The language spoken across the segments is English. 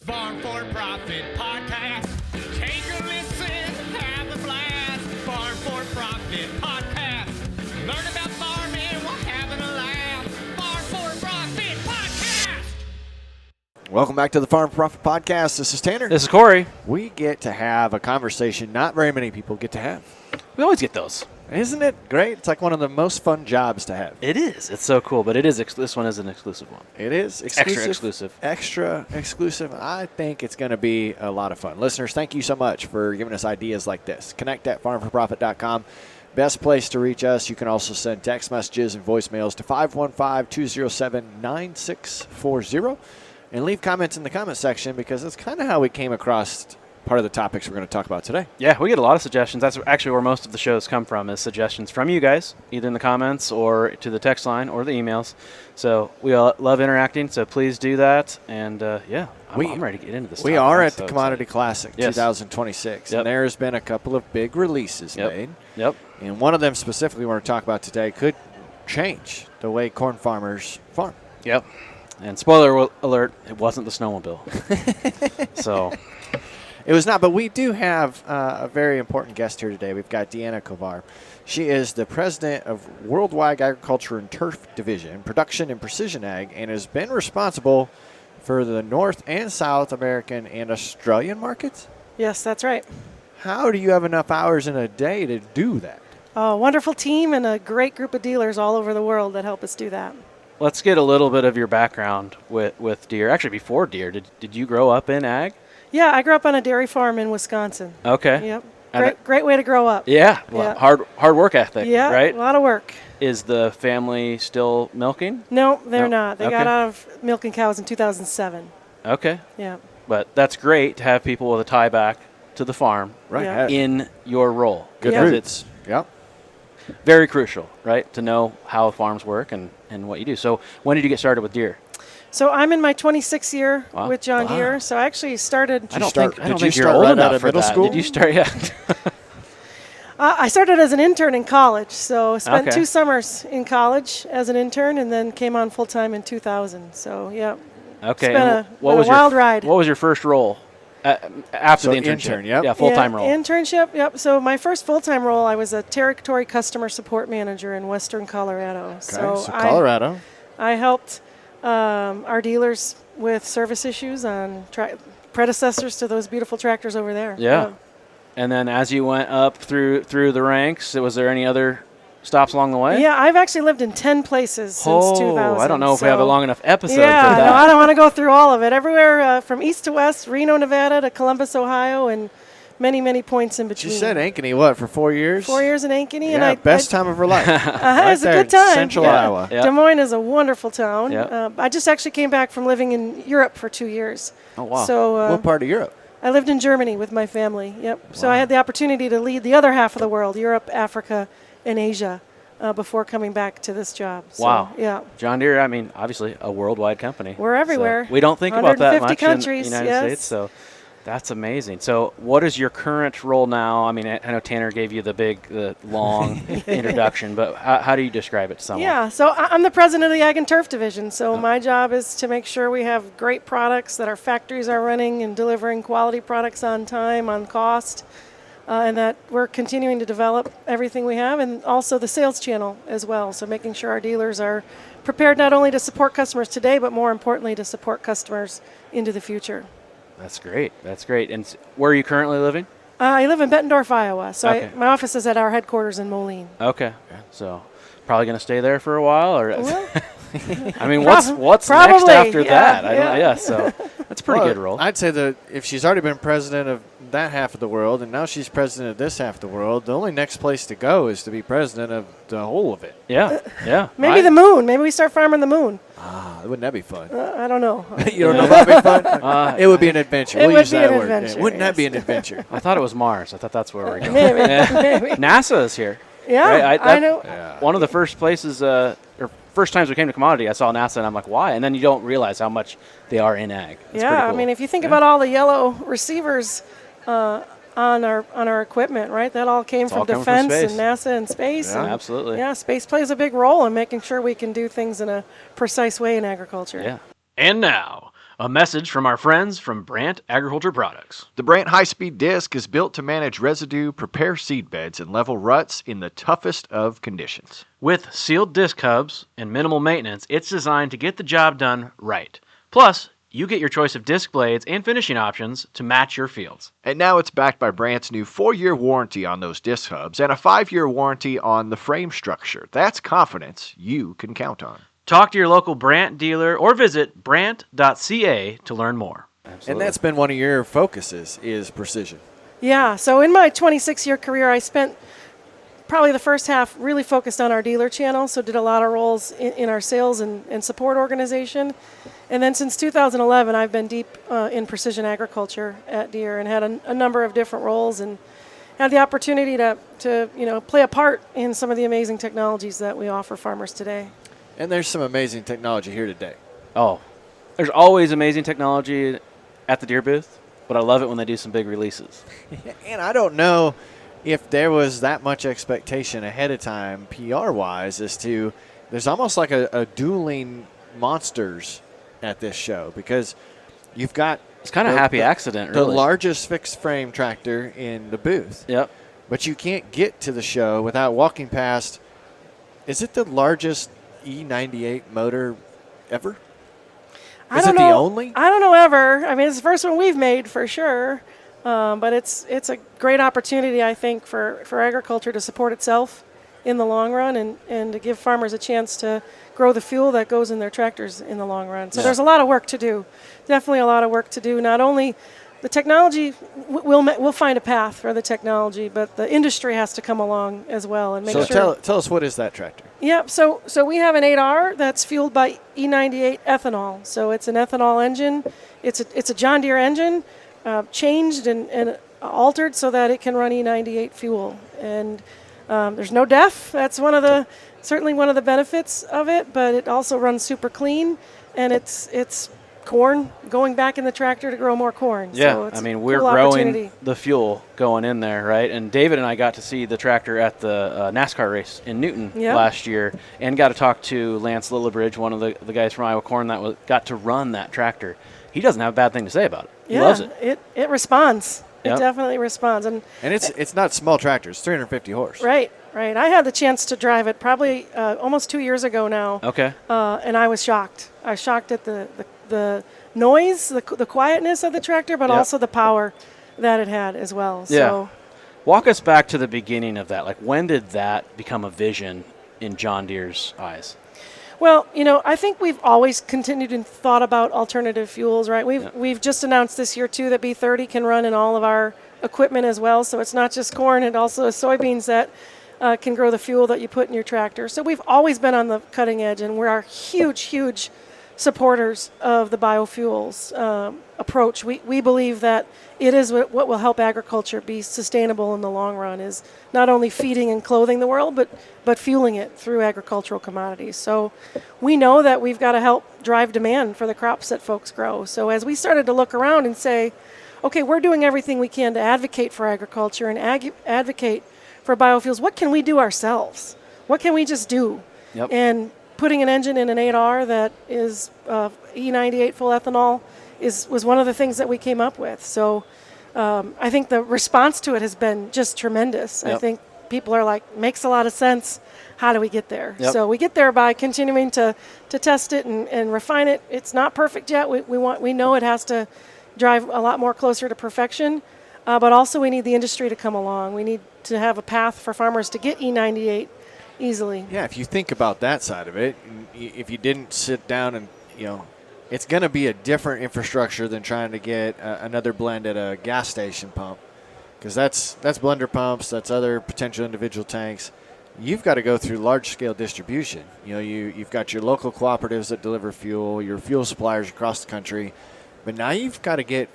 Farm4Profit Podcast. Take a listen, have a blast. Farm4Profit Podcast. Learn about farming while having a laugh. Farm4Profit Podcast. Welcome back to the Farm4Profit Podcast. This is Tanner. This is Corey. We get to have a conversation not very many people get to have. We always get those. Isn't it great? It's like one of the most fun jobs to have. It is. It's so cool, but it is. This one is an exclusive one. It is exclusive. Extra exclusive. Extra exclusive. I think it's going to be a lot of fun. Listeners, thank you so much for giving us ideas like this. Connect at farm4profit.com. Best place to reach us. You can also send text messages and voicemails to 515-207-9640. And leave comments in the comment section because that's kind of how we came across part of the topics we're going to talk about today. Yeah, we get a lot of suggestions. That's actually where most of the shows come from, is suggestions from you guys, either in the comments or to the text line or the emails. So we all love interacting, so please do that. And, I'm ready to get into this We topic. are I'm at so the Commodity excited. Classic 2026, and there's been a couple of big releases made. Yep. And one of them specifically we want to talk about today could change the way corn farmers farm. Yep. And spoiler alert, it wasn't the snowmobile. So it was not, but we do have a very important guest here today. We've got Deanna Kovar. She is the president of Worldwide Agriculture and Turf Division, Production and Precision Ag, and has been responsible for the North and South American and Australian markets. Yes, that's right. How do you have enough hours in a day to do that? A wonderful team and a great group of dealers all over the world that help us do that. let's get a little bit of your background with Deere. Actually, before Deere, did you grow up in ag? Yeah, I grew up on a dairy farm in Wisconsin. Okay. Yep. Great way to grow up. Yeah. Well, hard work ethic. Yeah. Right. A lot of work. Is the family still milking? No, they're not. They Okay. got out of milking cows in 2007. Okay. Yeah. But that's great to have people with a tie back to the farm Right. Yeah. in your role. Good Yeah. Because roots. Yep. very crucial, right, to know how farms work and what you do. So when did you get started with Deere? So I'm in my 26th year Wow. with John Wow. Deere. So I actually started. I don't start- think did you you're start old right out enough of for middle that. school? Did you start? Yeah. I started as an intern in college. So spent Okay. 2 summers in college as an intern, and then came on full time in 2000. So yeah. Okay. It's been and a wild your, ride. What was your first role after So the internship? intern, yep. Yeah, full-time role. Internship, yep. So my first full-time role, I was a territory customer support manager in Western Colorado. Okay. So Colorado. I helped our dealers with service issues on predecessors to those beautiful tractors over there. Yeah. And then as you went up through the ranks, was there any other stops along the way? Yeah, I've actually lived in 10 places since 2000. I don't know if we have a long enough episode Yeah, for that. no, I don't want to go through all of it. Everywhere from east to west, Reno, Nevada to Columbus, Ohio, and many, many points in between. She said Ankeny, what, for 4 years? 4 years in Ankeny. Yeah, and best time of her life. It was a there good in time. Central Yeah. Iowa. Yeah. Des Moines is a wonderful town. Yeah. I just actually came back from living in Europe for 2 years. Oh, wow. So What part of Europe? I lived in Germany with my family. Yep. So I had the opportunity to lead the other half of the world, Europe, Africa, and Asia, before coming back to this job. So, Wow. Yeah. John Deere, I mean, obviously a worldwide company. We're everywhere. So we don't think about that 150 much countries, in the United yes. States. So that's amazing. So what is your current role now? I mean, I know Tanner gave you the long introduction, but how do you describe it to someone? Yeah, so I'm the president of the Ag and Turf Division. So my job is to make sure we have great products, that our factories are running and delivering quality products on time, on cost, and that we're continuing to develop everything we have, and also the sales channel as well. So making sure our dealers are prepared not only to support customers today, but more importantly to support customers into the future. That's great. That's great. And where are you currently living? I live in Bettendorf, Iowa. So Okay. my office is at our headquarters in Moline. Okay. So probably going to stay there for a while, or Well, I mean, what's next probably, after yeah, that? I don't know. yeah. Yeah. So that's a pretty Well, good role. I'd say that if she's already been president of that half of the world and now she's president of this half of the world, the only next place to go is to be president of the whole of it. Yeah. Yeah. maybe the moon. Maybe we start farming the moon. Wouldn't that be fun? I don't know. You don't know if that'd be fun? It would be an adventure. It We'll would use be that an word. adventure, Wouldn't that yes. be an adventure? I thought it was Mars. I thought that's where we're going. Maybe. NASA is here. Yeah, Right, I know. One of the first places, or first times we came to Commodity, I saw NASA, and I'm like, why? And then you don't realize how much they are in ag. It's Yeah, pretty I cool. mean, if you think about all the yellow receivers on our equipment, right? That all came all from coming from defense and space. NASA and space. Yeah, and absolutely. Yeah, space plays a big role in making sure we can do things in a precise way in agriculture. Yeah. And now, A message from our friends from Brandt Agriculture Products. The Brandt high-speed disc is built to manage residue, prepare seed beds, and level ruts in the toughest of conditions. With sealed disc hubs and minimal maintenance, it's designed to get the job done right. Plus, you get your choice of disc blades and finishing options to match your fields. And now it's backed by Brandt's new 4-year warranty on those disc hubs and a 5-year warranty on the frame structure. That's confidence you can count on. Talk to your local Brandt dealer or visit brandt.ca to learn more. Absolutely. And that's been one of your focuses, is precision. Yeah, so in my 26-year career, I spent probably the first half really focused on our dealer channel, so did a lot of roles in our sales and support organization. And then since 2011, I've been deep in precision agriculture at Deere and had a number of different roles and had the opportunity to play a part in some of the amazing technologies that we offer farmers today. And there's some amazing technology here today. Oh, there's always amazing technology at the Deere booth, but I love it when they do some big releases. And I don't know if there was that much expectation ahead of time, PR-wise, as to there's almost like a dueling monsters at this show, because you've got it's kind of happy accident, really. The largest fixed frame tractor in the booth. Yep. But you can't get to the show without walking past. Is it the largest E98 motor ever? Is it the only? I don't know ever. I mean, it's the first one we've made for sure. But it's a great opportunity, I think, for agriculture to support itself in the long run and to give farmers a chance to grow the fuel that goes in their tractors in the long run. So there's a lot of work to do. Definitely a lot of work to do. Not only the technology, we'll find a path for the technology, but the industry has to come along as well and make sure. So tell us, what is that tractor? Yep. So we have an 8R that's fueled by E98 ethanol. So it's an ethanol engine. It's a John Deere engine, changed and altered so that it can run E98 fuel. And there's no DEF. That's certainly one of the benefits of it. But it also runs super clean, and it's corn going back in the tractor to grow more corn. Yeah, so it's I mean, we're cool growing the fuel going in there, right? And David and I got to see the tractor at the NASCAR race in Newton last year and got to talk to Lance Lillibridge, one of the guys from Iowa Corn that got to run that tractor. He doesn't have a bad thing to say about it. He loves it. It responds. Yep. It definitely responds. And it's not small tractors, 350 horse. Right. I had the chance to drive it probably almost 2 years ago now. Okay. And I was shocked. I was shocked at the noise, the quietness of the tractor, but also the power that it had as well. Yeah. So, walk us back to the beginning of that. Like, when did that become a vision in John Deere's eyes? Well, I think we've always continued and thought about alternative fuels, right? We've just announced this year, too, that B30 can run in all of our equipment as well. So it's not just corn, it also is soybeans that can grow the fuel that you put in your tractor. So we've always been on the cutting edge, and we're huge supporters of the biofuels approach. We believe that it is what will help agriculture be sustainable in the long run, is not only feeding and clothing the world, but fueling it through agricultural commodities. So we know that we've got to help drive demand for the crops that folks grow. So as we started to look around and say, okay, we're doing everything we can to advocate for agriculture and advocate for biofuels, what can we do ourselves? What can we just do? Yep. And putting an engine in an 8R that is E98 full ethanol was one of the things that we came up with. So I think the response to it has been just tremendous. Yep. I think people are like, makes a lot of sense. How do we get there? Yep. So we get there by continuing to test it and refine it. It's not perfect yet. We know it has to drive a lot more closer to perfection, but also we need the industry to come along. We need to have a path for farmers to get E98 easily. Yeah, if you think about that side of it, if you didn't sit down and, it's going to be a different infrastructure than trying to get another blend at a gas station pump, because that's blender pumps, that's other potential individual tanks. You've got to go through large-scale distribution. You've got your local cooperatives that deliver fuel, your fuel suppliers across the country, but now you've got to get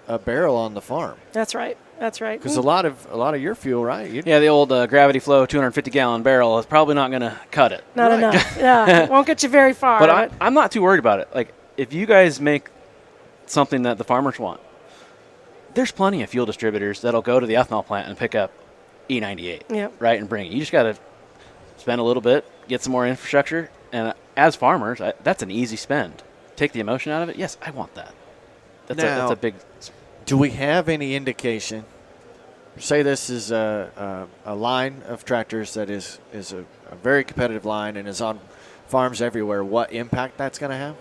a barrel on the farm. That's right. Because a lot of your fuel, right? The old gravity flow 250-gallon barrel is probably not going to cut it. Not enough. Yeah, it won't get you very far. But I'm not too worried about it. Like, if you guys make something that the farmers want, there's plenty of fuel distributors that'll go to the ethanol plant and pick up E98, right, and bring it. You just got to spend a little bit, get some more infrastructure, and as farmers, that's an easy spend. take the emotion out of it, yes, I want that. That's Now, a big. do we have any indication? Say this is a line of tractors that is a very competitive line and is on farms everywhere. What impact that's going to have?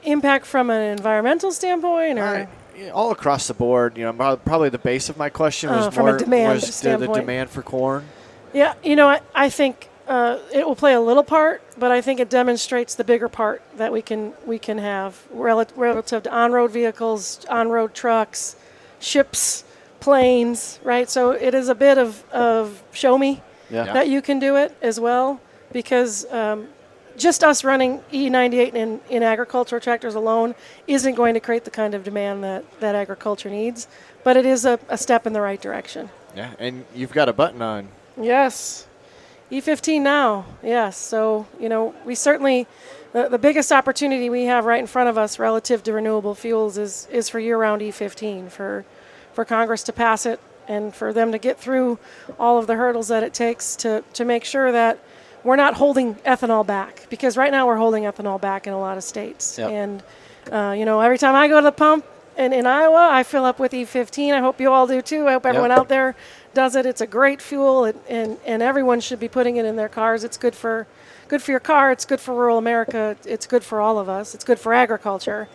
Impact from an environmental standpoint, or All across the board. Probably the base of my question was from a demand the standpoint. demand for corn. Yeah, I think it will play a little part, but I think it demonstrates the bigger part that we can have relative to on-road vehicles, on-road trucks, ships, planes, right? So it is a bit of show me that you can do it as well, because just us running E98 in agricultural tractors alone isn't going to create the kind of demand that agriculture needs, but it is a step in the right direction. Yeah, and you've got a button on. Yes. E15 now, yes. So, we certainly, the biggest opportunity we have right in front of us relative to renewable fuels is for year-round E15, for Congress to pass it and for them to get through all of the hurdles that it takes to make sure that we're not holding ethanol back, because right now we're holding ethanol back in a lot of states. Yep. And, every time I go to the pump in Iowa, I fill up with E15. I hope you all do too. I hope everyone out there does it. It's a great fuel, and everyone should be putting it in their cars. It's good for your car. It's good for rural America. It's good for all of us. It's good for agriculture.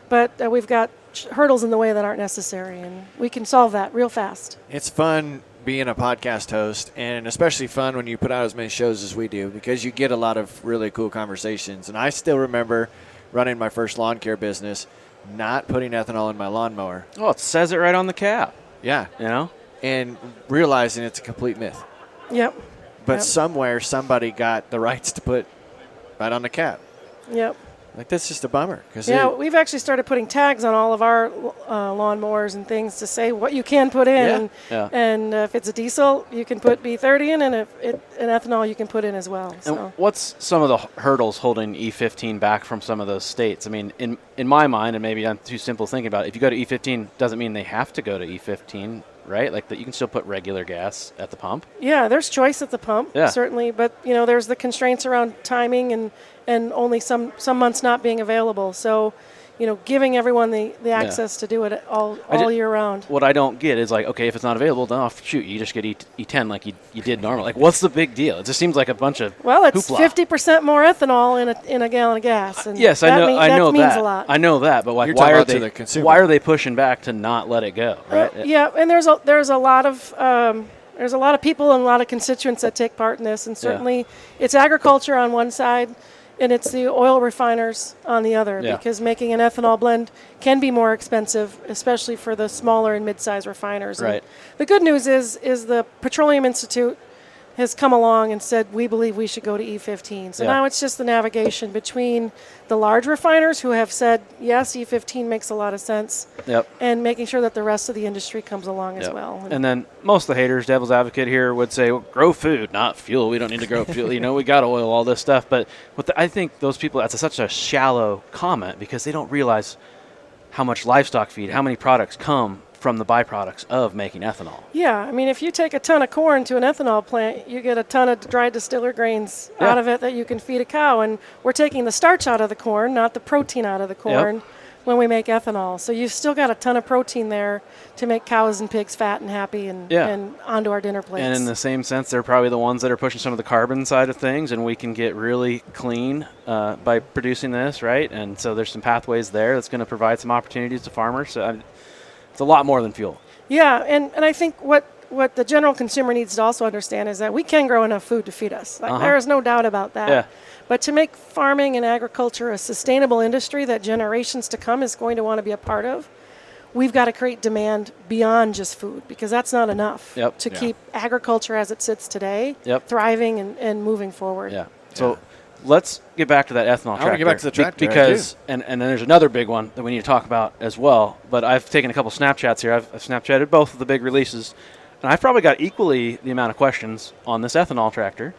But we've got hurdles in the way that aren't necessary, and we can solve that real fast. It's fun being a podcast host, and especially fun when you put out as many shows as we do, because you get a lot of really cool conversations. And I still remember running my first lawn care business, not putting ethanol in my lawnmower. Oh, it says it right on the cap. Yeah. And realizing it's a complete myth. Yep. But somewhere somebody got the rights to put right on the cap. Yep. Like, that's just a bummer. We've actually started putting tags on all of our lawnmowers and things to say what you can put in. And if it's a diesel, you can put B30 in, and if an ethanol, you can put in as well. And what's some of the hurdles holding E15 back from some of those states? I mean, in my mind, and maybe I'm too simple thinking about it, if you go to E15, doesn't mean they have to go to E15, right? Like, that you can still put regular gas at the pump. Yeah, there's choice at the pump, certainly. But, there's the constraints around timing and only some months not being available. So, giving everyone the access to do it all year round. What I don't get is, like, okay, if it's not available, then you just get E10 like you did normally. Like, what's the big deal? It just seems like a bunch of it's hoopla. 50% more ethanol in a gallon of gas. And yes, I know that means that. a lot. I know that, but You're why are they pushing back to not let it go? Right? And there's a lot of people and a lot of constituents that take part in this, and certainly it's agriculture on one side, and it's the oil refiners on the other, because making an ethanol blend can be more expensive, especially for the smaller and mid-sized refiners. Right. And the good news is the Petroleum Institute has come along and said, we believe we should go to E15. So now it's just the navigation between the large refiners who have said, yes, E15 makes a lot of sense, and making sure that the rest of the industry comes along as well. And then most of the haters, devil's advocate here, would say, well, grow food, not fuel. We don't need to grow fuel. We got oil, all this stuff. But I think those people, that's such a shallow comment, because they don't realize how much livestock feed, how many products come from the byproducts of making ethanol. Yeah, I mean, if you take a ton of corn to an ethanol plant, you get a ton of dried distiller grains out of it that you can feed a cow. And we're taking the starch out of the corn, not the protein out of the corn, when we make ethanol. So you've still got a ton of protein there to make cows and pigs fat and happy and onto our dinner plates. And in the same sense, they're probably the ones that are pushing some of the carbon side of things, and we can get really clean by producing this, right? And so there's some pathways there that's going to provide some opportunities to farmers. So it's a lot more than fuel. Yeah, and I think what the general consumer needs to also understand is that we can grow enough food to feed us. There is no doubt about that. Yeah. But to make farming and agriculture a sustainable industry that generations to come is going to want to be a part of, we've got to create demand beyond just food, because that's not enough to keep agriculture as it sits today thriving and moving forward. Yeah. So let's get back to that ethanol tractor. I want to get back to the tractor. Because, and then there's another big one that we need to talk about as well. But I've taken a couple Snapchats here. I've Snapchatted both of the big releases. And I've probably got equally the amount of questions on this ethanol tractor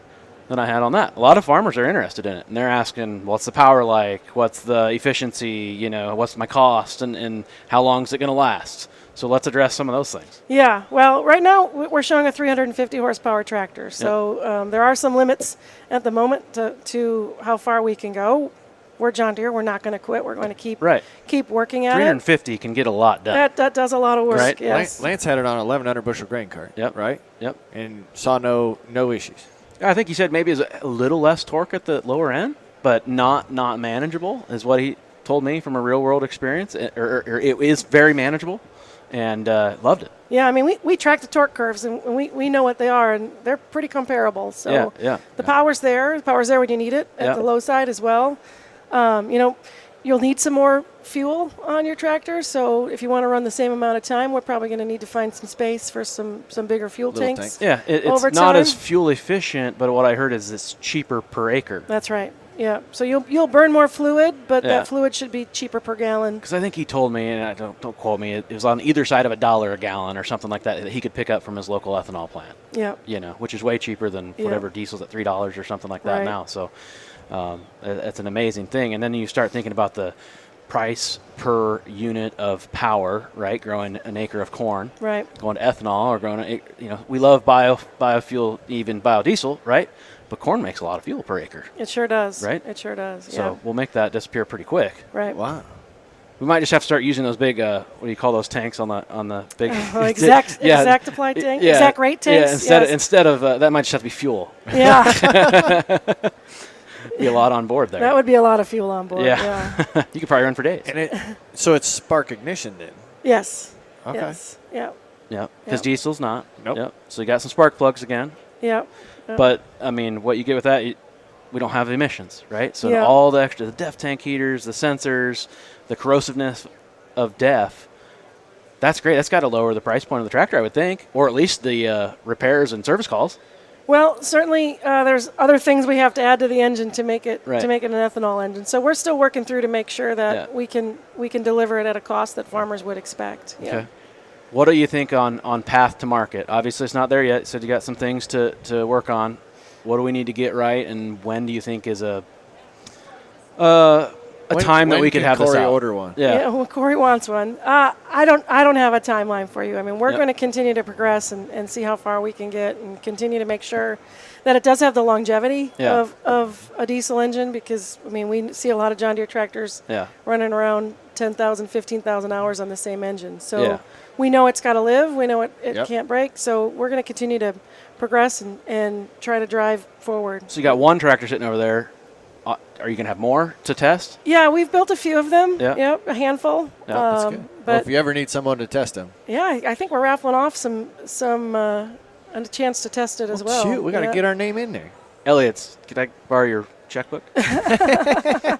than I had on that. A lot of farmers are interested in it. And they're asking, what's the power like? What's the efficiency? What's my cost? And how long is it going to last? So let's address some of those things. Yeah, well, right now we're showing a 350 horsepower tractor. So there are some limits at the moment to how far we can go. we're John Deere. We're not going to quit. We're going to keep working at 350 can get a lot done. That does a lot of work. Right. Yes. Lance had it on a 1,100 bushel grain cart. Yep. Right. Yep. And saw no issues. I think he said maybe it's a little less torque at the lower end, but not manageable is what he told me from a real world experience. Or it is very manageable, and loved it. Yeah, I mean, we track the torque curves, and we know what they are, and they're pretty comparable. So the power's there. The power's there when you need it at the low side as well. You'll need some more fuel on your tractor, so if you want to run the same amount of time, we're probably going to need to find some space for some bigger fuel tanks. Yeah, it's not as fuel efficient, but what I heard is it's cheaper per acre. That's right. Yeah, so you'll burn more fluid, but that fluid should be cheaper per gallon. Because I think he told me, and don't quote me, it was on either side of $1 a gallon or something like that he could pick up from his local ethanol plant. Yeah. Which is way cheaper than whatever diesel's at $3 or something like that now. So it's an amazing thing. And then you start thinking about the price per unit of power, right? Growing an acre of corn, right? Going to ethanol or growing, we love biofuel, even biodiesel, right? But corn makes a lot of fuel per acre. It sure does. Right? It sure does. So we'll make that disappear pretty quick. Right. Wow. We might just have to start using those big, what do you call those tanks on the big? Exact apply tank. Yeah. Exact rate tanks. Yeah. Instead of that, might just have to be fuel. Yeah. Be a lot on board there. That would be a lot of fuel on board. Yeah. You could probably run for days. And so it's spark ignition then. Yes. Okay. Yes. Yeah. Yeah. Because diesel's not. Nope. Yep. So you got some spark plugs again. Yeah. But I mean, what you get with that, we don't have emissions, right? So all the extra, the DEF tank heaters, the sensors, the corrosiveness of DEF, that's great. That's got to lower the price point of the tractor, I would think, or at least the repairs and service calls. Well, certainly there's other things we have to add to the engine to make it an ethanol engine. So we're still working through to make sure that we can deliver it at a cost that farmers would expect. Yeah. Okay. What do you think on path to market? Obviously, it's not there yet. So you got some things to work on. What do we need to get right, and when do you think is a time that we could have this out? Corey order one? Yeah, well, Corey wants one. I don't have a timeline for you. I mean, we're going to continue to progress and see how far we can get, and continue to make sure that it does have the longevity of a diesel engine, because I mean, we see a lot of John Deere tractors running around 10,000, 15,000 hours on the same engine. So we know it's got to live. We know it can't break. So we're going to continue to progress and try to drive forward. So you got one tractor sitting over there. Are you going to have more to test? Yeah, we've built a few of them. Yeah. Yep, a handful. That's good. But well, if you ever need someone to test them. Yeah, I think we're raffling off some a chance to test it as well. Shoot, we got to get our name in there. Elliot's, could I borrow your checkbook? I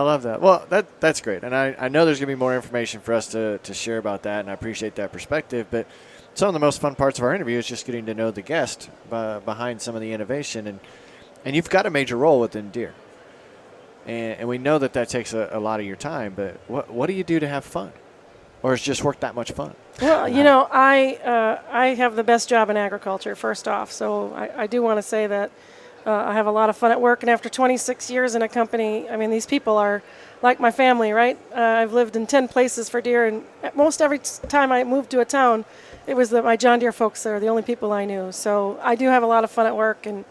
love that. Well, that's great. And I know there's going to be more information for us to share about that, and I appreciate that perspective. But some of the most fun parts of our interview is just getting to know the guest behind some of the innovation. And you've got a major role within Deere. And we know that takes a lot of your time. But what do you do to have fun? Or is just work that much fun? Well, I have the best job in agriculture, first off. So I do want to say that I have a lot of fun at work. And after 26 years in a company, I mean, these people are like my family, right? I've lived in 10 places for Deere. And most every time I moved to a town, it was my John Deere folks that are the only people I knew. So I do have a lot of fun at work. And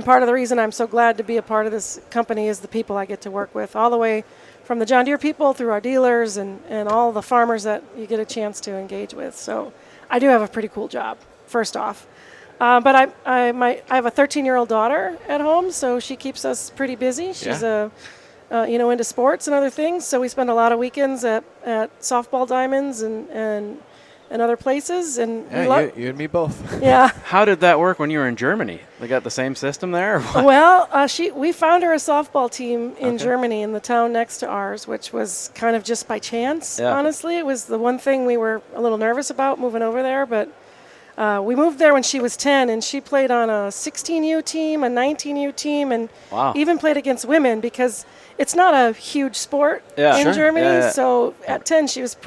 part of the reason I'm so glad to be a part of this company is the people I get to work with, all the way from the John Deere people through our dealers and all the farmers that you get a chance to engage with. So I do have a pretty cool job, first off. But I have a 13-year-old daughter at home, so she keeps us pretty busy. She's into sports and other things, so we spend a lot of weekends at softball diamonds and other places. And you and me both. Yeah. How did that work when you were in Germany? They got the same system there? Or what? Well, we found her a softball team in Germany, in the town next to ours, which was kind of just by chance, honestly. It was the one thing we were a little nervous about moving over there, but we moved there when she was 10, and she played on a 16U team, a 19U team, and even played against women, because it's not a huge sport in Germany. So at 10, she was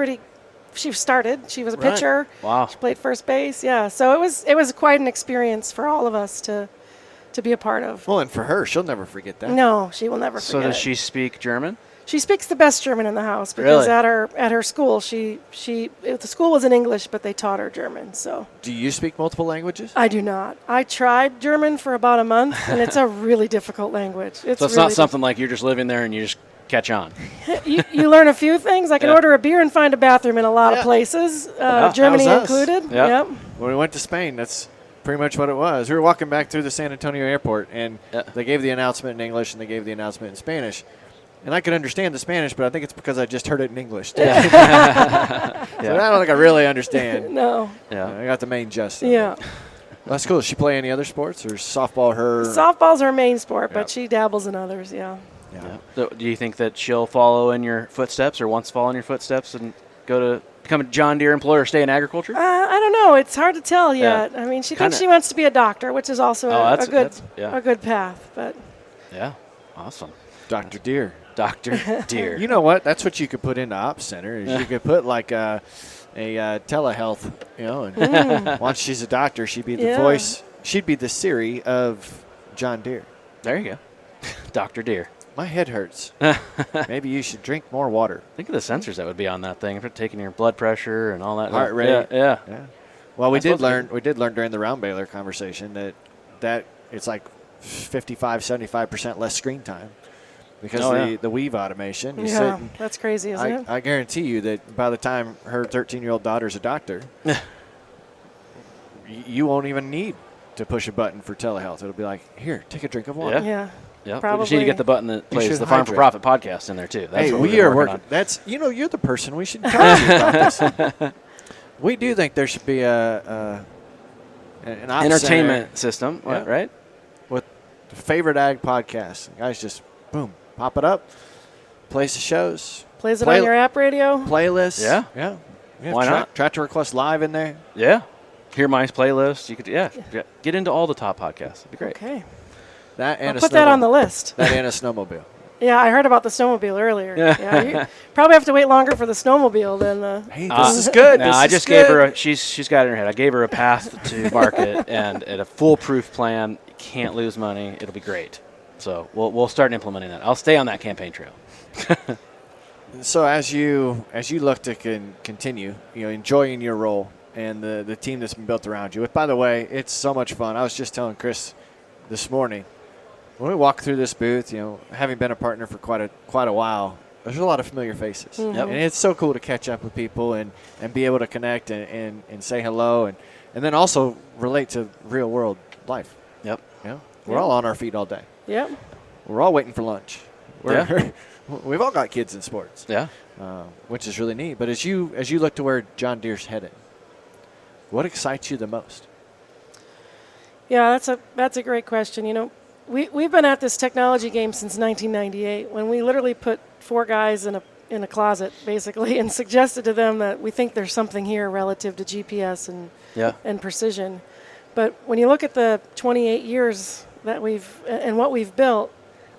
she started. She was a pitcher. Wow. She played first base. Yeah. So it was quite an experience for all of us to be a part of. Well, and for her, she'll never forget that. No, she will never forget. So does she speak German? She speaks the best German in the house because at her school the school was in English, but they taught her German. So. Do you speak multiple languages? I do not. I tried German for about a month, and it's a really difficult language. So it's not something like you're just living there and you just catch on. you learn a few things. I can order a beer and find a bathroom in a lot of places, Germany included. Yeah. Yep. When we went to Spain, that's pretty much what it was. We were walking back through the San Antonio airport, and they gave the announcement in English and they gave the announcement in Spanish. And I could understand the Spanish, but I think it's because I just heard it in English. So I don't think I really understand. No. Yeah. I got the main gist. Yeah. Well, that's cool. Does she play any other sports, or is softball her? Softball's her main sport, but she dabbles in others, yeah. So do you think that she'll follow in your footsteps or wants to follow in your footsteps and go to become a John Deere employee or stay in agriculture? I don't know. It's hard to tell yet. I mean, she thinks she wants to be a doctor, which is also a good path. But yeah, awesome. Dr. Deere. Dr. Deere. You know what? That's what you could put into Ops Center. Is you could put like a telehealth, and once she's a doctor, she'd be the voice. She'd be the Siri of John Deere. There you go. Dr. Deere. My head hurts. Maybe you should drink more water. Think of the sensors that would be on that thing. If you're taking your blood pressure and all that. Heart rate. Yeah. Well, we did learn during the round baler conversation that it's like 55-75% less screen time because the weave automation. That's crazy, isn't it? I guarantee you that by the time her 13-year-old daughter's a doctor, you won't even need to push a button for telehealth. It'll be like, here, take a drink of water. Yeah. Yep. Probably. We just need to get the button that plays the Farm4Profit podcast in there too. That's what we are working on. That's you're the person we should talk to about this. We do think there should be an entertainment system, right? With favorite ag podcasts. Guys just boom, pop it up, plays the shows, plays it on your app radio, playlists. Yeah. Why not? Tractor Request Live in there. Yeah. Hear my playlist. You could get into all the top podcasts. It'd be great. Okay. I'll put that on the list. That and a snowmobile. Yeah, I heard about the snowmobile earlier. You probably have to wait longer for the snowmobile than the. Hey, this is good. No, I just gave her. She's got it in her head. I gave her a path to market and a foolproof plan. You can't lose money. It'll be great. So we'll start implementing that. I'll stay on that campaign trail. So as you look to continue, enjoying your role and the team that's been built around you. By the way, it's so much fun. I was just telling Chris this morning. When we walk through this booth, having been a partner for quite a while, there's a lot of familiar faces. Mm-hmm. And it's so cool to catch up with people and be able to connect and say hello and then also relate to real world life. Yep. We're all on our feet all day. Yep. We're all waiting for lunch. We've all got kids in sports. Yeah. Which is really neat. But as you look to where John Deere's headed, what excites you the most? Yeah, that's a great question. We've been at this technology game since 1998 when we literally put 4 guys in a closet basically and suggested to them that we think there's something here relative to GPS and precision. But when you look at the 28 years that what we've built,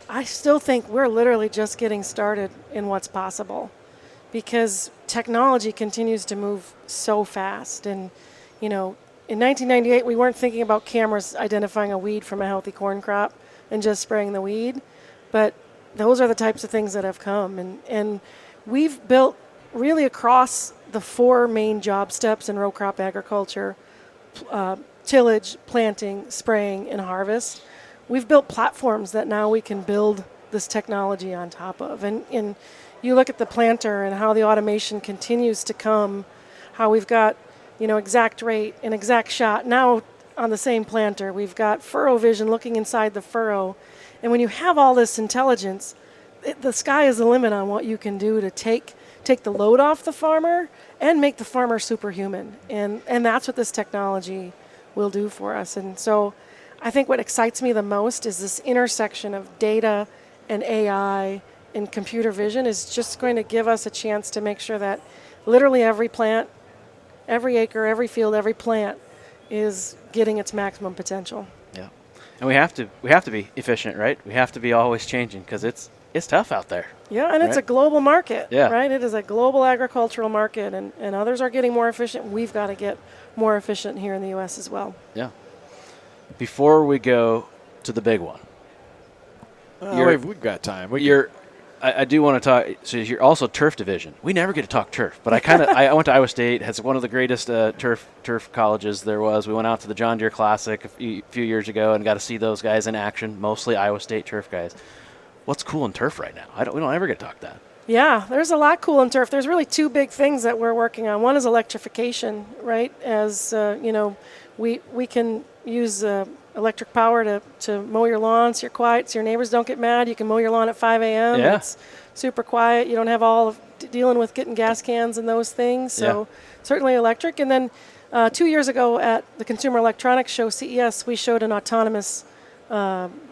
I still think we're literally just getting started in what's possible because technology continues to move so fast. And, in 1998, we weren't thinking about cameras identifying a weed from a healthy corn crop and just spraying the weed. But those are the types of things that have come. And we've built really across the 4 main job steps in row crop agriculture, tillage, planting, spraying, and harvest. We've built platforms that now we can build this technology on top of. And you look at the planter and how the automation continues to come, how we've got exact rate and exact shot. Now on the same planter, we've got furrow vision looking inside the furrow. And when you have all this intelligence, the sky is the limit on what you can do to take the load off the farmer and make the farmer superhuman. And that's what this technology will do for us. And so I think what excites me the most is this intersection of data and AI and computer vision is just going to give us a chance to make sure that literally every plant, every acre, every field, every plant is getting its maximum potential. Yeah, and we have to be efficient, right? We have to be always changing because it's tough out there. Yeah, and it's a global market, yeah. Right? It is a global agricultural market, and others are getting more efficient. We've got to get more efficient here in the U.S. as well. Yeah. Before we go to the big one, we've got time. I do want to talk. So you're also turf division. We never get to talk turf, but I went to Iowa State. Has one of the greatest turf colleges there was. We went out to the John Deere Classic a few years ago and got to see those guys in action. Mostly Iowa State turf guys. What's cool in turf right now? We don't ever get to talk that. Yeah, there's a lot cool in turf. There's really two big things that we're working on. One is electrification, right? As we can use electric power to mow your lawn so you're quiet, so your neighbors don't get mad. You can mow your lawn at 5 a.m. Yeah. It's super quiet. You don't have all of dealing with getting gas cans and those things. So certainly electric. And then 2 years ago at the Consumer Electronics Show, CES, we showed an autonomous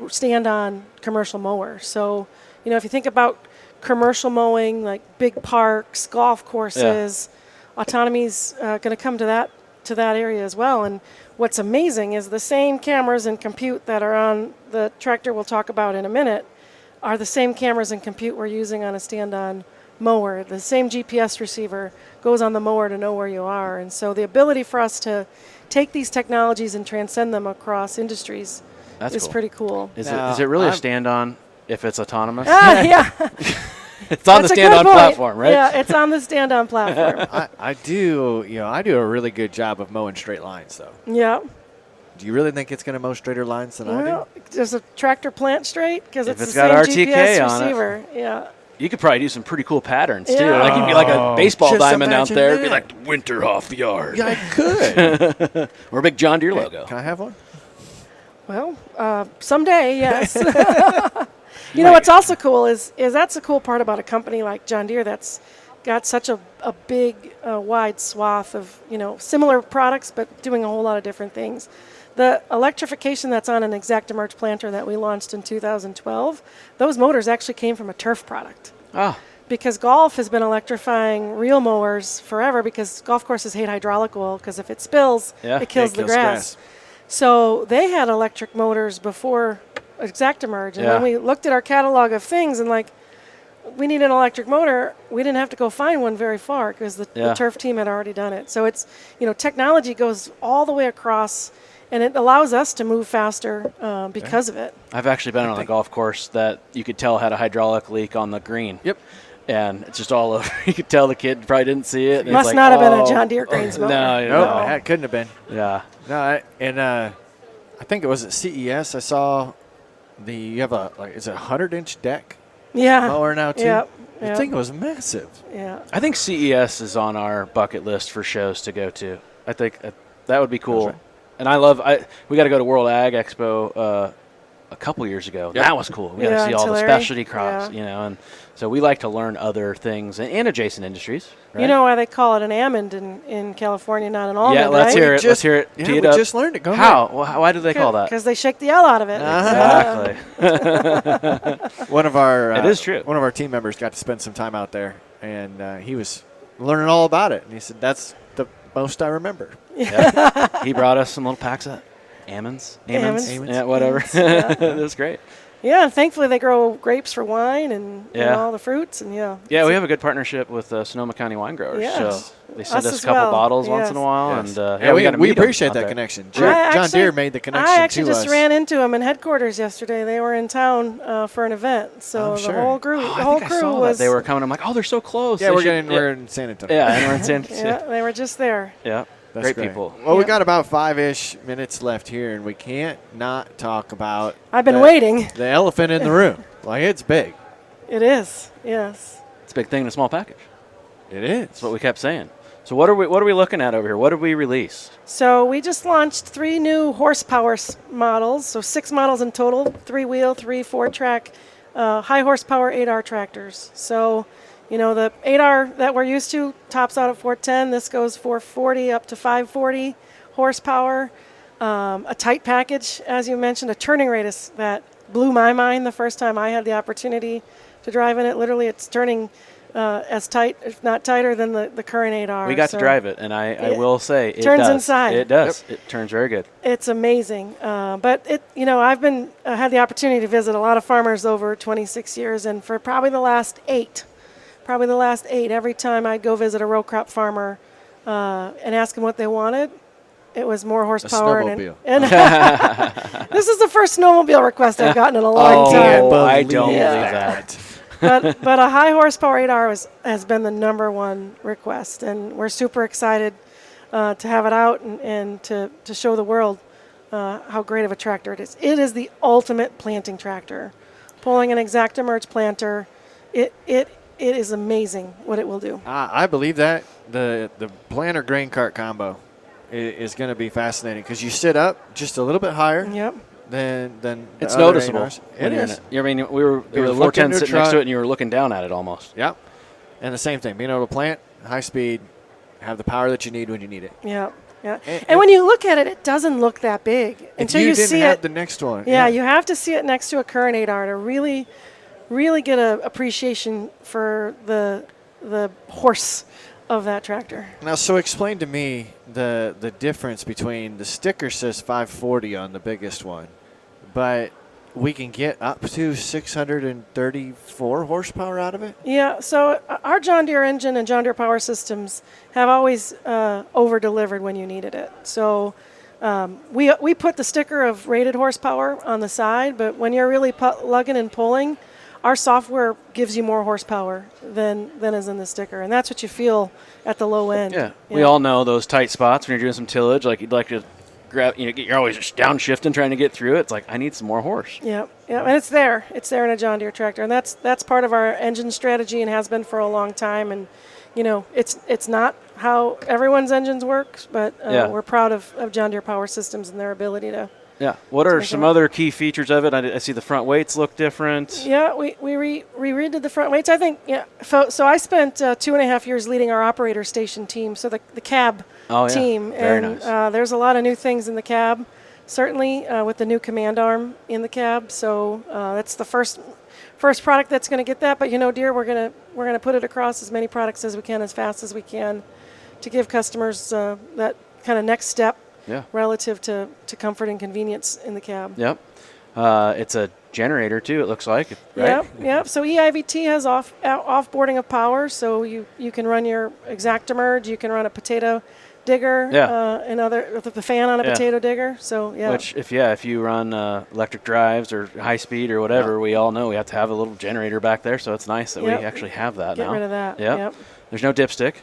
stand-on commercial mower. So, if you think about commercial mowing, like big parks, golf courses, autonomy's going to come to that area as well. And what's amazing is the same cameras and compute that are on the tractor we'll talk about in a minute are the same cameras and compute we're using on a stand-on mower. The same GPS receiver goes on the mower to know where you are. And so the ability for us to take these technologies and transcend them across industries is cool. pretty cool. Is it really a stand-on if it's autonomous? Yeah. It's on the stand-on platform, right? Yeah, it's on the stand-on platform. I do a really good job of mowing straight lines, though. Yeah. Do you really think it's going to mow straighter lines than I do? Does a tractor plant straight? Because If it's it's the got same RTK GPS on it. receiver. Yeah. You could probably do some pretty cool patterns too. Yeah. Like you'd be like a baseball just diamond out imagine there. It'd be that. like the Winterhoff yard. Yeah, I could. Or a big John Deere logo. Can I have one? Well, someday, yes. You know what's also cool is that's a cool part about a company like John Deere that's got such a big, wide swath of similar products, but doing a whole lot of different things. The electrification that's on an ExactEmerge planter that we launched in 2012, those motors actually came from a turf product. Ah, Because golf has been electrifying real mowers forever because golf courses hate hydraulic oil because if it spills, it kills the grass. So they had electric motors before ExactEmerge. And when we looked at our catalog of things and we need an electric motor, we didn't have to go find one very far because the turf team had already done it. So it's, technology goes all the way across and it allows us to move faster because of it. I've actually been on a golf course that you could tell had a hydraulic leak on the green. Yep. And it's just all over. You could tell the kid probably didn't see it. And Must not have been a John Deere Greens motor. No. It couldn't have been. Yeah. No, I think it was at CES. I saw you have is it a 100-inch deck mower now too? Yep. The thing was massive. Yeah. I think CES is on our bucket list for shows to go to. I think that would be cool. That's right. And we got to go to World Ag Expo a couple years ago. Yep. That was cool. We got to see all the Tulare. specialty crops, and so we like to learn other things and adjacent industries. Right? You know why they call it an almond in California, not an almond, Yeah, let's right? hear it. Let's hear it. Yeah, Tee we it up. just learned it. Go How? Why do they call that? Because they shake the L out of it. Exactly. One of our It is true. One of our team members got to spend some time out there, and he was learning all about it. And he said, "That's the most I remember." Yeah. He brought us some little packs of almonds. Yeah, whatever. It was great. Yeah, and thankfully they grow grapes for wine and all the fruits. And Yeah, we have a good partnership with Sonoma County wine growers. Yes. So they send Us us as a couple well. bottles once Yes. in a while. Yes. And we got to we meet 'em appreciate out that there. connection. I John actually- Deere made the connection I actually to just us. ran into them in headquarters yesterday. They were in town for an event. So I'm the sure. whole crew, Oh, the whole I think I crew saw was. that. They were coming. I'm like, oh, they're so close. Yeah, They we're should- in San Antonio. Yeah, and we're in San Yeah, they were just there. Yeah. That's Great people. Well, we Yeah. got about 5-ish minutes left here, and we can't not talk about. I've been waiting. The elephant in the room. Like, it's big. It is. Yes. It's a big thing in a small package. It is. That's what we kept saying. So what are we looking at over here? What did we release? So we just launched 3 new horsepower models. So 6 models in total: 3-wheel, 3 4-track, high horsepower 8R tractors. So, the 8R that we're used to tops out at 410. This goes 440 up to 540 horsepower. A tight package, as you mentioned, a turning radius that blew my mind the first time I had the opportunity to drive in it. Literally, it's turning as tight, if not tighter, than the current 8R. We got to drive it, and I will say it turns does. inside. It does. It turns very good. It's amazing. But I've had the opportunity to visit a lot of farmers over 26 years, and for probably the last eight, every time I'd go visit a row crop farmer and ask them what they wanted, it was more horsepower. snowmobile. And this is the first snowmobile request I've gotten in a long time. I don't believe Yeah. that. but a high horsepower 8R has been the #1 request, and we're super excited to have it out and to show the world how great of a tractor it is. It is the ultimate planting tractor. Pulling an ExactEmerge planter, it is amazing what it will do. I believe that the planter grain cart combo is going to be fascinating because you sit up just a little bit higher. Yep. Than it's other noticeable. A&Rs. It is. I mean, there were looking 410 to sitting try- next to it, and you were looking down at it almost. Yep. And the same thing, being able to plant high speed, have the power that you need when you need it. Yeah. Yeah. And when you look at it, it doesn't look that big until you didn't see have it. the next one. Yeah, you have to see it next to a current 8R to really get an appreciation for the horse of that tractor. Now, so explain to me the difference between the sticker says 540 on the biggest one, but we can get up to 634 horsepower out of it? Yeah, so our John Deere engine and John Deere Power Systems have always over-delivered when you needed it. So we put the sticker of rated horsepower on the side, but when you're really lugging and pulling, our software gives you more horsepower than is in the sticker, and that's what you feel at the low end. Yeah, we all know those tight spots when you're doing some tillage, like you'd like to grab, you're always just downshifting trying to get through it. It's like, I need some more horse. Yeah, and it's there in a John Deere tractor, and that's part of our engine strategy and has been for a long time. And it's not how everyone's engines work, but we're proud of John Deere Power Systems and their ability to. Yeah. What are some other key features of it? I see the front weights look different. Yeah, we redid the front weights. I think, so I spent 2.5 years leading our operator station team, so the cab team. Very and nice. There's a lot of new things in the cab, certainly with the new command arm in the cab. So that's the first product that's going to get that. But Deere, we're gonna put it across as many products as we can, as fast as we can, to give customers that kind of next step. Yeah. Relative to comfort and convenience in the cab. Yep. It's a generator too, it looks like, right? Yep. So EIVT has offboarding of power, so you can run your ExactEmerge, you can run a potato digger, and the fan on a potato digger. So Which if you run electric drives or high speed or whatever, we all know we have to have a little generator back there. So it's nice that we actually have that now. Get rid of that. Yep. There's no dipstick.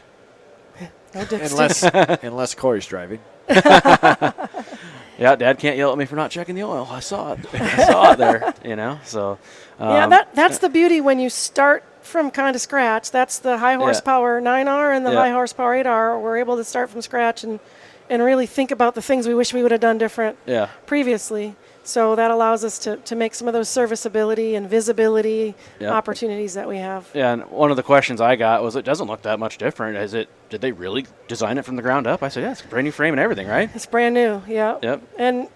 No dipstick. Unless Corey's driving. Yeah, Dad can't yell at me for not checking the oil. I saw it. I saw it there. So. That's the beauty when you start from kind of scratch. That's the high horsepower 9R and the high horsepower 8R. We're able to start from scratch and really think about the things we wish we would have done different previously. So that allows us to make some of those serviceability and visibility opportunities that we have. Yeah, and one of the questions I got was, it doesn't look that much different. Did they really design it from the ground up? I said, yeah, it's a brand new frame and everything, right? It's brand new, yeah. Yep. And,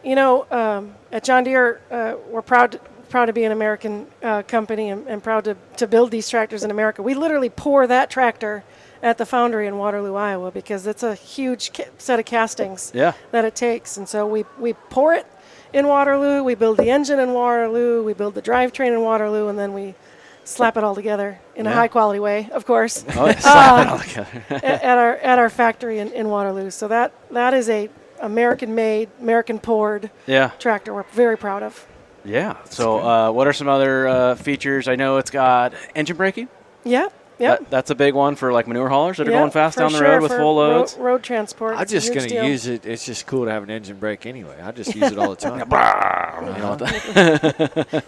at John Deere, we're proud to be an American company and proud to build these tractors in America. We literally pour that tractor at the foundry in Waterloo, Iowa, because it's a huge set of castings that it takes. And so we pour it in Waterloo, we build the engine in Waterloo, we build the drivetrain in Waterloo, and then we slap it all together in a high quality way, of course. Oh, slap it all together. at our factory in Waterloo. So that is a American made, American poured tractor we're very proud of. Yeah. So what are some other features? I know it's got engine braking. Yeah. Yep. That's a big one for like manure haulers that are going fast down the road with full loads. Road transport. I'm just going to use it. It's just cool to have an engine brake anyway. I just use it all the time.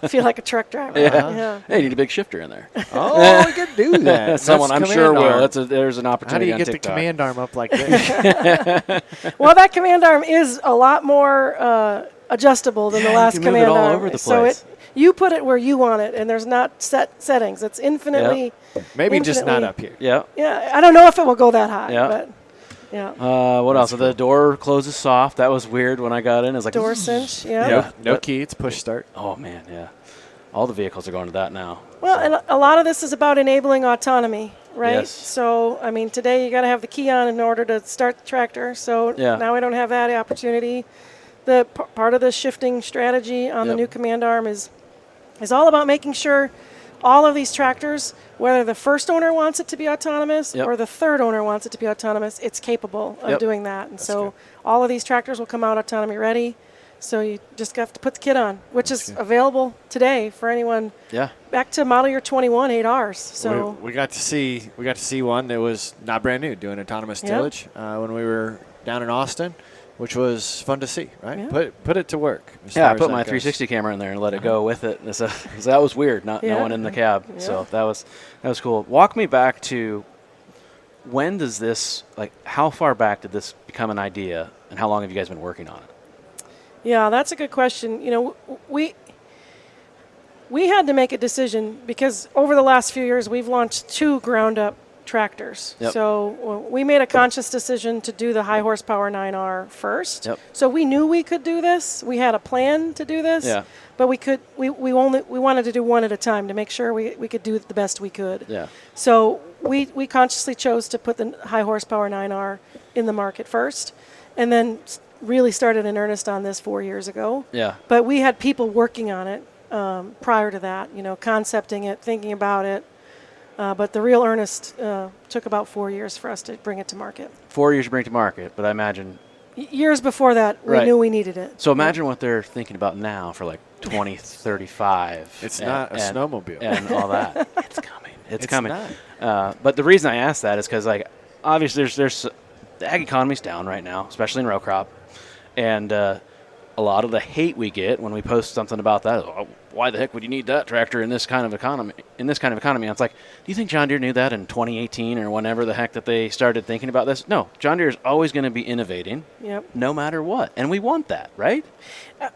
Feel like a truck driver. Yeah. Hey, you need a big shifter in there. Oh, we could do that. Someone I'm sure will. There's an opportunity. How do you get TikTok. the command arm up like this? Well, that command arm is a lot more adjustable than the last command move it all arm. over the So place. you put it where you want it, and there's not set settings. It's infinitely. Maybe just not up here. Yeah. Yeah, I don't know if it will go that high. Yeah. But yeah. What else? Cool. The door closes soft. That was weird when I got in. It was like door cinch. Yeah. No key. It's push start. Oh man, yeah. All the vehicles are going to that now. Well, and a lot of this is about enabling autonomy, right? Yes. So, I mean, today you got to have the key on in order to start the tractor. So now we don't have that opportunity. The part of the shifting strategy on the new command arm is all about making sure all of these tractors, whether the first owner wants it to be autonomous or the third owner wants it to be autonomous, it's capable of doing that. And so all of these tractors will come out autonomy ready. So you just have to put the kit on, which is available today for anyone. Yeah. Back to model year 21, 8Rs. So we got to see one that was not brand new doing autonomous tillage when we were down in Austin, which was fun to see. Right, Yeah. put it to work. Yeah, I put my 360 camera in there and let it go with it. So that was weird, no one in the cab. Yeah. So that was cool. Walk me back to when does this, like, how far back did this become an idea, and how long have you guys been working on it? Yeah, that's a good question. You know, we had to make a decision because over the last few years we've launched 2 ground-up tractors. Yep. So we made a conscious decision to do the high horsepower 9R first. Yep. So we knew we could do this. We had a plan to do this. Yeah. But we wanted to do one at a time to make sure we could do it the best we could. Yeah. So we consciously chose to put the high horsepower 9R in the market first, and then really started in earnest on this 4 years ago. Yeah. But we had people working on it prior to that, concepting it, thinking about it. But the real earnest took about 4 years for us to bring it to market. 4 years to bring it to market, but I imagine. Years before that, we Right. knew we needed it. So imagine what they're thinking about now for like 2035. It's not a snowmobile. And all that. It's coming. It's coming. not. But the reason I ask that is because, like, obviously there's the ag economy's down right now, especially in row crop, and a lot of the hate we get when we post something about that is, oh, why the heck would you need that tractor in this kind of economy? And it's like, do you think John Deere knew that in 2018 or whenever the heck that they started thinking about this? No, John Deere is always going to be innovating, Yep. no matter what, and we want that, right?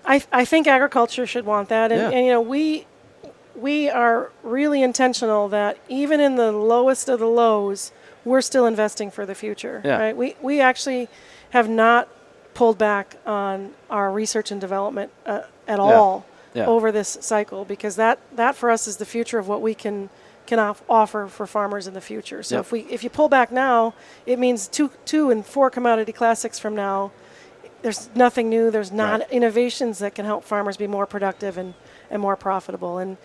I think agriculture should want that, and we are really intentional that even in the lowest of the lows, we're still investing for the future. Yeah. Right? We actually have not pulled back on our research and development at all over this cycle, because that for us is the future of what we can offer for farmers in the future. So if you pull back now, it means two and 4 commodity classics from now, there's nothing new. There's not innovations that can help farmers be more productive and more profitable. And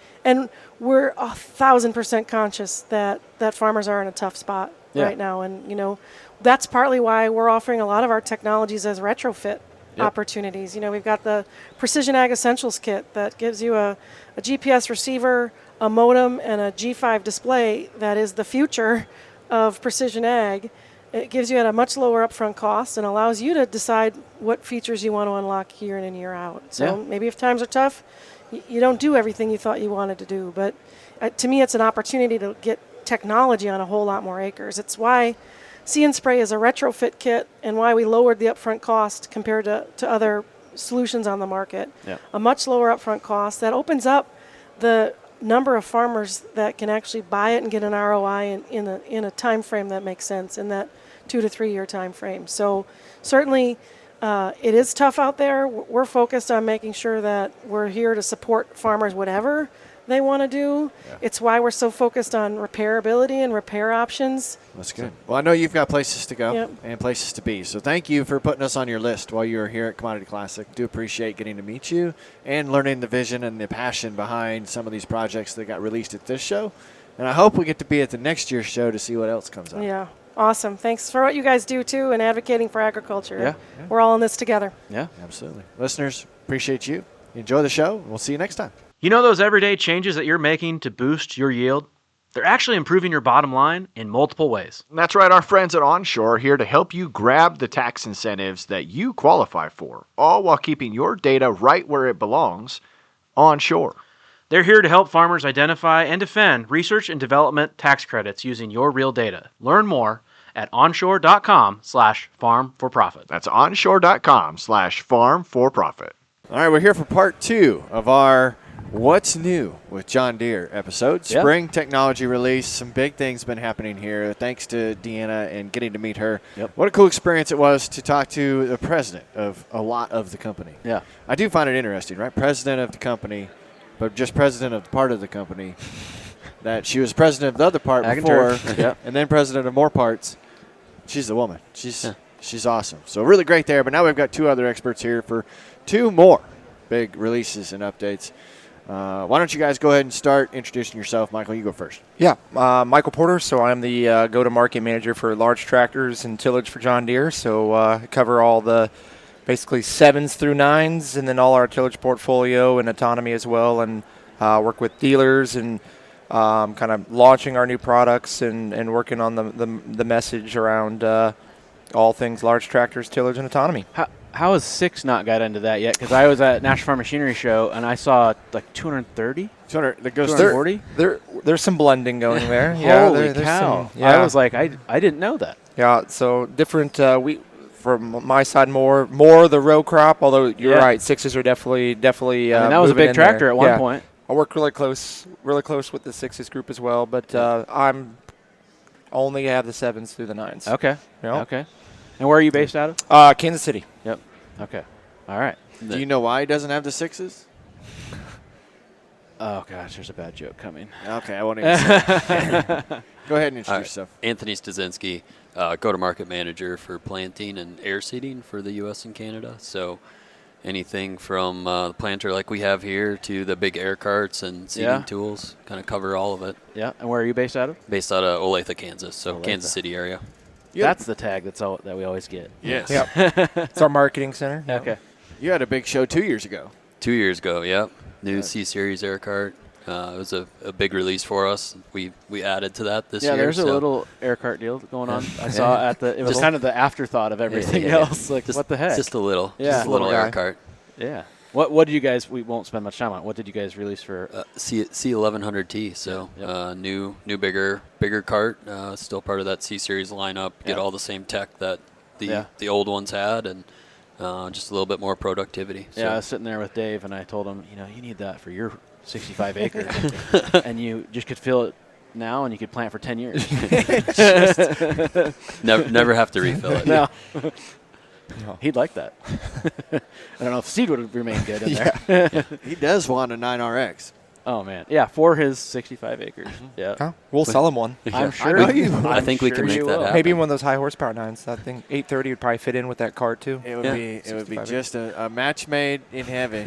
we're 1,000% conscious that farmers are in a tough spot right now. And, that's partly why we're offering a lot of our technologies as retrofit opportunities. We've got the Precision Ag Essentials kit that gives you a GPS receiver, a modem, and a G5 display that is the future of precision ag. It gives you at a much lower upfront cost and allows you to decide what features you want to unlock year in and year out. So maybe if times are tough, you don't do everything you thought you wanted to do. But to me, it's an opportunity to get technology on a whole lot more acres. It's why See and Spray is a retrofit kit and why we lowered the upfront cost compared to other solutions on the market. Yeah. A much lower upfront cost that opens up the number of farmers that can actually buy it and get an ROI in a time frame that makes sense, in that 2 to 3 year time frame. So certainly it is tough out there. We're focused on making sure that we're here to support farmers whatever they want to do. It's why we're so focused on repairability and repair options. That's good. Well, I know you've got places to go and places to be. So thank you for putting us on your list while you were here at Commodity Classic. Do appreciate getting to meet you and learning the vision and the passion behind some of these projects that got released at this show. And I hope we get to be at the next year's show to see what else comes out. Yeah. Awesome. Thanks for what you guys do, too, and advocating for agriculture. Yeah. We're all in this together. Yeah. Absolutely. Listeners, appreciate you. Enjoy the show. We'll see you next time. You know those everyday changes that you're making to boost your yield? They're actually improving your bottom line in multiple ways. That's right, our friends at Onshore are here to help you grab the tax incentives that you qualify for, all while keeping your data right where it belongs, onshore. They're here to help farmers identify and defend research and development tax credits using your real data. Learn more at onshore.com/farm4profit. That's onshore.com/farm4profit. All right, we're here for part 2 of our What's New with John Deere episode. Spring technology release. Some big things been happening here. Thanks to Deanna and getting to meet her. What a cool experience it was to talk to the president of a lot of the company. Yeah. I do find it interesting, right? President of the company, but just president of part of the company. That she was president of the other part before, and then president of more parts. She's the woman. She's awesome. So really great there. But now we've got 2 other experts here for 2 more big releases and updates. Why don't you guys go ahead and start introducing yourself? Michael, you go first. Yeah, Michael Porter. So I'm the go-to-market manager for large tractors and tillage for John Deere. So I cover all the basically 7s through 9s, and then all our tillage portfolio and autonomy as well, and work with dealers and kind of launching our new products and working on the message around all things large tractors, tillage, and autonomy. How has 6 not got into that yet? Because I was at National Farm Machinery Show, and I saw like 230? 200, that goes 240? There's some blending going there. Holy there's cow. some, yeah. I was like, I didn't know that. Yeah, so different. From my side, more the row crop. Although you're right, 6s are definitely. I mean, that was a moving big in tractor there. at one Yeah. point. I work really close with the 6s group as well. But I'm only have the 7s through the 9s. Okay. Yeah. Okay. And where are you based out of? Kansas City. Yep. Okay. All right. Do you know why he doesn't have the 6s? Oh, gosh, there's a bad joke coming. Okay, I won't even say it. Go ahead and introduce yourself. Anthony Styczinski, go-to-market manager for planting and air seeding for the U.S. and Canada. So anything from the planter like we have here to the big air carts and seeding tools, kind of cover all of it. Yeah. And where are you based out of? Based out of Olathe, Kansas, so Olathe. Kansas City area. That's the tag that we always get. Yes. Yep. It's our marketing center. Yep. Okay. You had a big show 2 years ago. 2 years ago, yep. New C-Series air cart. It was a big release for us. We added to that this year. Yeah, there's a so. little air cart deal going on. I saw it was kind of the afterthought of everything else. Like, Just, what the heck? Just a little. Yeah. Just a little Little air guy. cart. Yeah. What did you guys? We won't spend much time on it. What did you guys release for? C1100T. So new bigger cart. Still part of that C-Series lineup. Get all the same tech that the old ones had, and just a little bit more productivity. Yeah, So. I was sitting there with Dave, and I told him, you need that for your 65 acres, and you just could fill it now, and you could plant for 10 years. Never have to refill it. No. He'd like that. I don't know if seed would remain good in there. He does want a 9RX. Oh, man. Yeah, for his 65 acres. Yeah. Huh? We'll sell him one. I'm sure know you- I think we can make that happen. Maybe one of those high horsepower 9s. I think 830 would probably fit in with that cart too. It would Yeah. be 65 just a match made in heaven.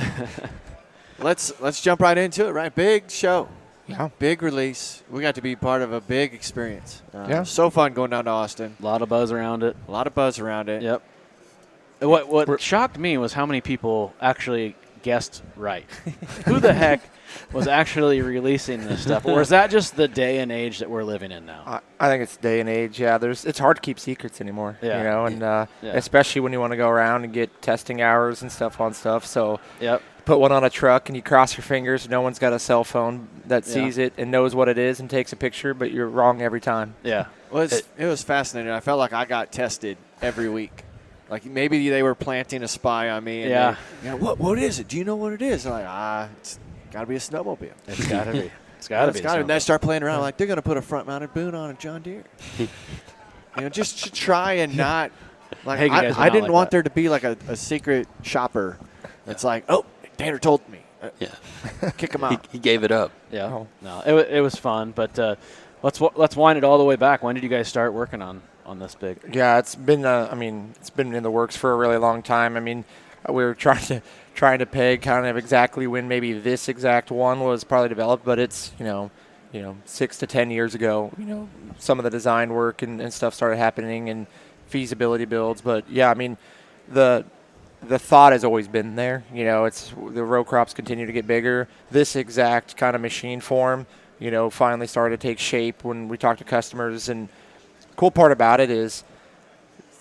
Let's jump right into it. Right, big show, Yeah. big release. We got to be part of a big experience. Yeah. So fun going down to Austin. A lot of buzz around it. A lot of buzz around it. Yep. What shocked me was how many people actually guessed right. Who the heck was actually releasing this stuff? Or is that just the day and age that we're living in now? I think it's day and age. Yeah, it's hard to keep secrets anymore. Yeah. And especially when you want to go around and get testing hours and stuff on stuff. So Yep. put one on a truck and you cross your fingers. No one's got a cell phone that sees it and knows what it is and takes a picture, but you're wrong every time. Yeah. Well, it was fascinating. I felt like I got tested every week. Like maybe they were planting a spy on me. And what is it? Do you know what it is? And I'm like, it's got to be a snowmobile. It's got to be. It's got to be. And I start playing around like they're going to put a front-mounted boom on a John Deere. Just to try and not like Hey, you guys are I not didn't like want that. there to be like a secret shopper. It's like, oh, Tanner told me. Yeah. Kick him out. He gave it up. Yeah. Oh. No, it was fun, but let's wind it all the way back. When did you guys start working on this big? Yeah, it's been it's been in the works for a really long time. I mean, we were trying to peg kind of exactly when maybe this exact one was probably developed, but it's 6 to 10 years ago. Some of the design work and stuff started happening and feasibility builds. But yeah, I mean, the thought has always been there. It's the row crops continue to get bigger. This exact kind of machine form, finally started to take shape when we talked to customers. And cool part about it is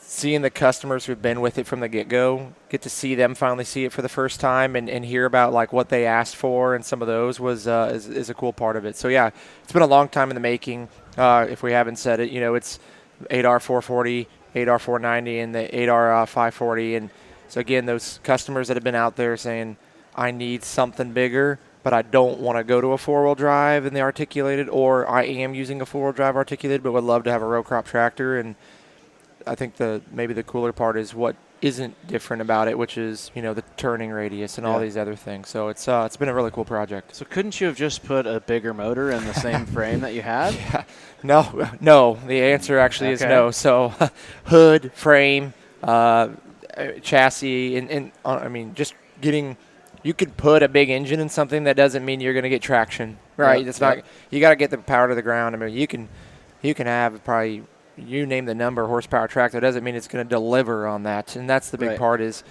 seeing the customers who've been with it from the get-go, get to see them finally see it for the first time and hear about like what they asked for, and some of those is a cool part of it. So yeah, it's been a long time in the making. If we haven't said it, it's 8R 440, 8R 490, and the 8R 540. And so again, those customers that have been out there saying, I need something bigger, but I don't want to go to a four-wheel drive in the articulated, or I am using a four-wheel drive articulated, but would love to have a row crop tractor. And I think maybe the cooler part is what isn't different about it, which is the turning radius and all these other things. So it's been a really cool project. So couldn't you have just put a bigger motor in the same frame that you had? Yeah. No. The answer actually is no. So hood, frame, chassis, and I mean, just getting. You could put a big engine in something, that doesn't mean you're going to get traction, right? Yep. It's not. You got to get the power to the ground. I mean, you can have probably, you name the number, horsepower tractor. That doesn't mean it's going to deliver on that, and that's the big part is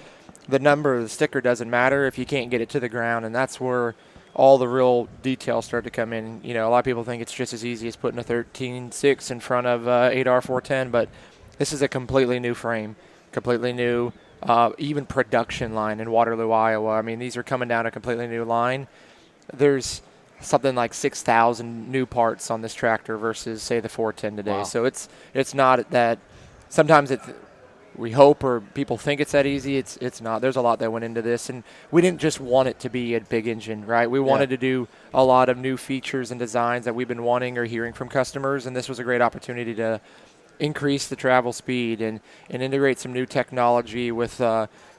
the number of the sticker doesn't matter if you can't get it to the ground, and that's where all the real details start to come in. You know, a lot of people think it's just as easy as putting a 13.6 in front of 8R410, but this is a completely new frame, completely new, even production line in Waterloo, Iowa. I mean, these are coming down a completely new line. There's something like 6,000 new parts on this tractor versus, say, the 410 today. Wow. So it's not that sometimes we hope or people think it's that easy. It's not. There's a lot that went into this, and we didn't just want it to be a big engine, right? We wanted to do a lot of new features and designs that we've been wanting or hearing from customers, and this was a great opportunity to increase the travel speed and integrate some new technology with